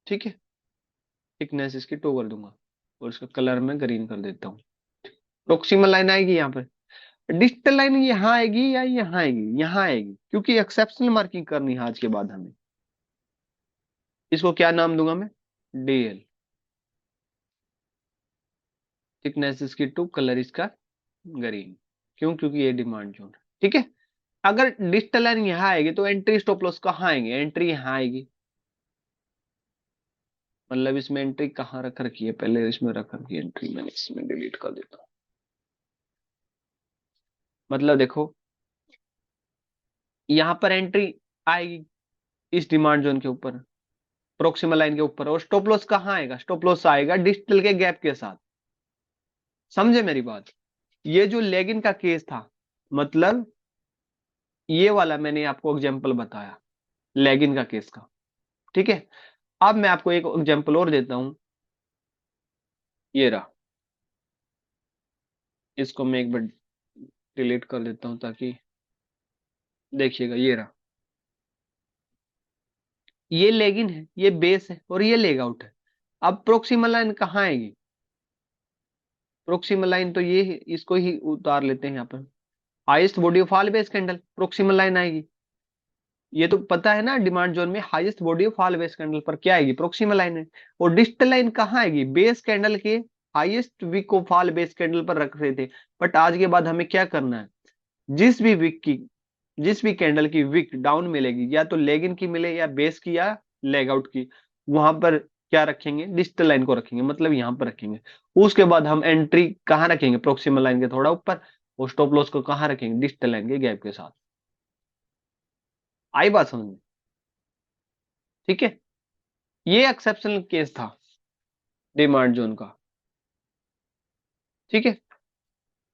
ठीक है, थिकनेस इसकी 2 कर दूंगा और इसका कलर मैं ग्रीन कर देता हूँ। प्रोक्सिमल लाइन आएगी यहाँ पर। डिजिटल लाइन यहाँ आएगी या यहाँ आएगी? यहाँ आएगी, क्योंकि एक्सेप्शनल मार्किंग करनी है आज के बाद हमें। इसको क्या नाम दूंगा मैं? DL। थिकनेस इसकी 2, कलर इसका ग्रीन। क्यों? क्योंकि ये डिमांड जोन है। ठीक है, अगर डिजिटल लाइन यहाँ आएगी तो एंट्री स्टॉप लॉस कहाँ आएंगे? एंट्री यहाँ आएगी। मतलब इसमें एंट्री कहाँ रख रखी है? पहले इसमें रख रखी है एंट्री, मैंने इसमें डिलीट कर देता हूँ। मतलब देखो, यहाँ पर एंट्री आएगी इस डिमांड जोन के ऊपर, प्रोक्सिमल लाइन के ऊपर, और स्टॉप लॉस कहाँ आएगा? स्टॉप लॉस आएगा डिजिटल के गैप के साथ। समझे मेरी बात? ये जो लेगिन का केस था, मतलब ये वाला मैंने आपको एग्जांपल बताया लेगिन का केस का। ठीक है, अब मैं आपको एक एग्जांपल और देता हूं। ये रहा, इसको मैं एक बार डिलीट कर देता हूं ताकि देखिएगा। ये रहा, ये लेगिन है, ये बेस है, और ये लेग आउट है। अब प्रोक्सिमल लाइन कहाँ आएगी? प्रोक्सिमल लाइन तो ये है, इसको ही उतार लेते हैं यहाँ पर। Highest body of all base candle proximal line आएगी। ये तो पता है ना, डिमांड जोन में highest body of all base candle पर क्या आएगी? प्रोक्सिमल लाइन है। और डिजिटल लाइन कहाँ आएगी? बेस कैंडल के highest wick of all base candle पर रख रहे थे। बट आज के बाद हमें क्या करना है? जिस भी विक की, जिस भी कैंडल की विक डाउन मिलेगी, या तो लेग इन की मिले या बेस की या लेग आउट की, वहां पर क्या रखेंगे? डिजिटल लाइन को रखेंगे, मतलब यहां पर रखेंगे। उसके बाद हम एंट्री कहाँ रखेंगे? प्रोक्सिमल लाइन के थोड़ा ऊपर। और स्टॉप लॉस को कहाँ रखेंगे? डिजिटल लाइन के गैप के साथ। आई बात समझ में? ठीक है, ये एक्सेप्शनल केस था डिमांड जोन का। ठीक है,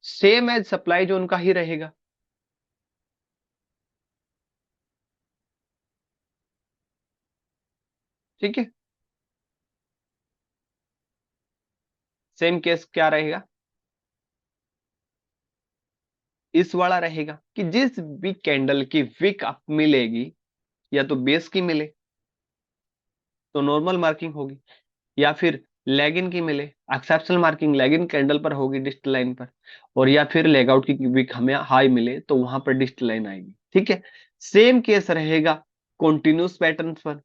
सेम एज सप्लाई जोन का ही रहेगा। ठीक है, सेम केस क्या रहेगा? इस वाला रहेगा कि जिस भी कैंडल की विक अप मिलेगी, या तो बेस की मिले तो नॉर्मल मार्किंग होगी, या फिर लेगिन की मिले, एक्सेप्शनल मार्किंग लेगिन कैंडल पर होगी डिजिटल लाइन पर, और या फिर लेग आउट की विक हमें हाई मिले तो वहां पर डिजिटल लाइन आएगी। ठीक है, सेम केस रहेगा कॉन्टिन्यूस पैटर्न पर।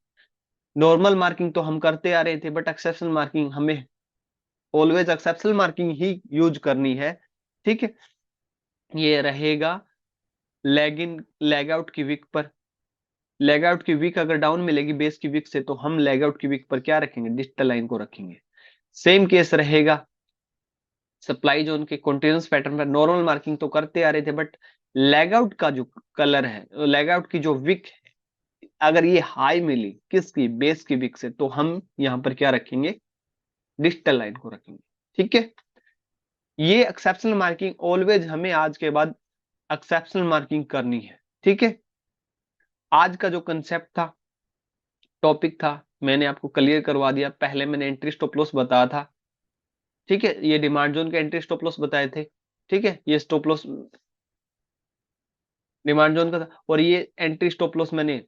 नॉर्मल मार्किंग तो हम करते आ रहे थे, बट एक्सेप्शनल मार्किंग हमें ऑलवेज एक्सेप्शनल मार्किंग ही यूज करनी है। ठीक है, ये रहेगा लेग इन, लेग आउट की विक पर। लेग आउट की विक अगर डाउन मिलेगी बेस की विक से, तो हम लेग आउट की विक पर क्या रखेंगे? डिजिटल लाइन को रखेंगे। सेम केस रहेगा सप्लाई जोन के कंटीन्यूअस पैटर्न पर। नॉर्मल मार्किंग तो करते आ रहे थे, बट लेग आउट का जो कलर है, लेग आउट की जो विक है, अगर ये हाई मिली किसकी? बेस की विक से, तो हम यहां पर क्या रखेंगे? डिजिटल लाइन को रखेंगे। ठीक है, ये एक्सेप्शनल मार्किंग ऑलवेज हमें आज के बाद एक्सेप्शनल मार्किंग करनी है। ठीक है, आज का जो कंसेप्ट था, टॉपिक था, मैंने आपको क्लियर करवा दिया। पहले मैंने एंट्री स्टॉप लॉस बताया था। ठीक है, ये डिमांड जोन के एंट्री स्टॉप लॉस बताए थे। ठीक है, ये स्टॉप लॉस डिमांड जोन का था, और ये एंट्री स्टॉप लॉस मैंने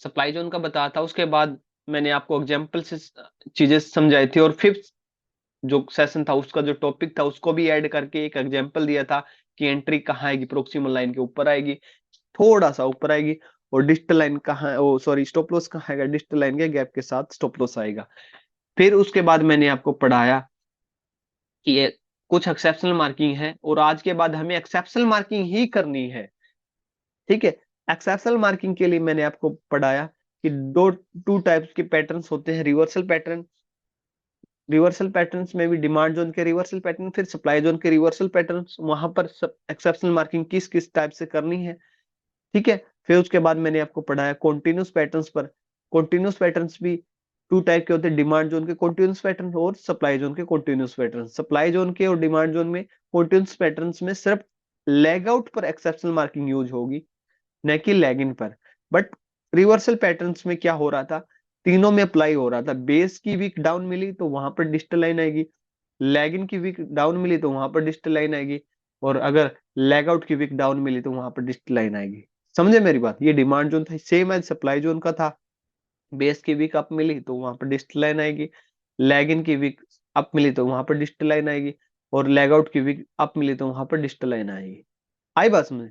सप्लाई जोन का बताया था। उसके बाद मैंने आपको एग्जांपल से चीजें समझाई थी, और फिफ्थ जो सेशन था उसका जो टॉपिक था उसको भी ऐड करके एक एग्जांपल दिया था कि एंट्री कहाँ आएगी? प्रोक्सिमल लाइन के ऊपर आएगी, थोड़ा सा ऊपर आएगी। और डिजिटल लाइन कहाँ, ओ सॉरी, स्टॉप लॉस कहाँ आएगा? डिजिटल लाइन के गैप के साथ स्टॉप लॉस आएगा। फिर उसके बाद मैंने आपको पढ़ाया कि ये कुछ एक्सेप्शनल मार्किंग है, और आज के बाद हमें एक्सेप्शनल मार्किंग ही करनी है। ठीक है, एक्सेप्शनल मार्किंग के लिए मैंने आपको पढ़ाया कि दो टू टाइप्स के पैटर्न्स होते हैं। रिवर्सल पैटर्न, रिवर्सल पैटर्न्स में भी डिमांड जोन के रिवर्सल पैटर्न, फिर सप्लाई जोन के रिवर्सल पैटर्न्स, वहां पर एक्सेप्शनल मार्किंग किस किस टाइप से करनी है। ठीक है, फिर उसके बाद मैंने आपको पढ़ाया कॉन्टिन्यूस पैटर्न्स पर। कॉन्टिन्यूस पैटर्न्स भी टू टाइप के होते हैं, डिमांड जोन के कॉन्टिन्यूस पैटर्न और सप्लाई जोन के कॉन्टिन्यूस पैटर्न। सप्लाई जोन के और डिमांड जोन में कॉन्टिन्यूस पैटर्न्स में सिर्फ लेग आउट पर एक्सेप्शनल मार्किंग यूज होगी, न कि लेग इन पर। बट रिवर्सल पैटर्न्स में क्या हो रहा था? तीनों में अप्लाई हो रहा था। बेस की वीक डाउन मिली तो वहां पर डिजिटल लाइन आएगी, लेग इन की वीक डाउन मिली तो वहां पर डिजिटल लाइन आएगी, और अगर लेग आउट की वीक डाउन मिली तो वहां पर डिजिटल लाइन आएगी। समझे मेरी बात? ये डिमांड जोन था सेम एज सप्लाई जोन का था। बेस की वीक अप मिली तो वहां पर डिस्टल लाइन आएगी, लैग इन की वीक अप मिली तो वहां पर डिस्टल लाइन आएगी, और लैग आउट की वीक अप मिली तो वहां पर डिस्टल लाइन आएगी। आई बात समझ?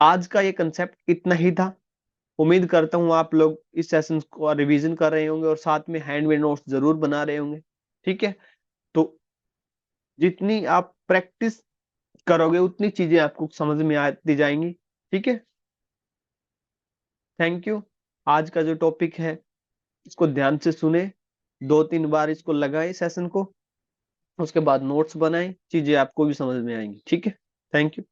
आज का ये कंसेप्ट इतना ही था। उम्मीद करता हूँ आप लोग इस सेशन को रिवीजन कर रहे होंगे और साथ में हैंडमेड नोट्स जरूर बना रहे होंगे। ठीक है, तो जितनी आप प्रैक्टिस करोगे उतनी चीजें आपको समझ में आती जाएंगी। ठीक है, थैंक यू। आज का जो टॉपिक है इसको ध्यान से सुने, 2-3 बार इसको लगाए सेशन को, उसके बाद नोट्स बनाएं, चीजें आपको भी समझ में आएंगी। ठीक है, थैंक यू।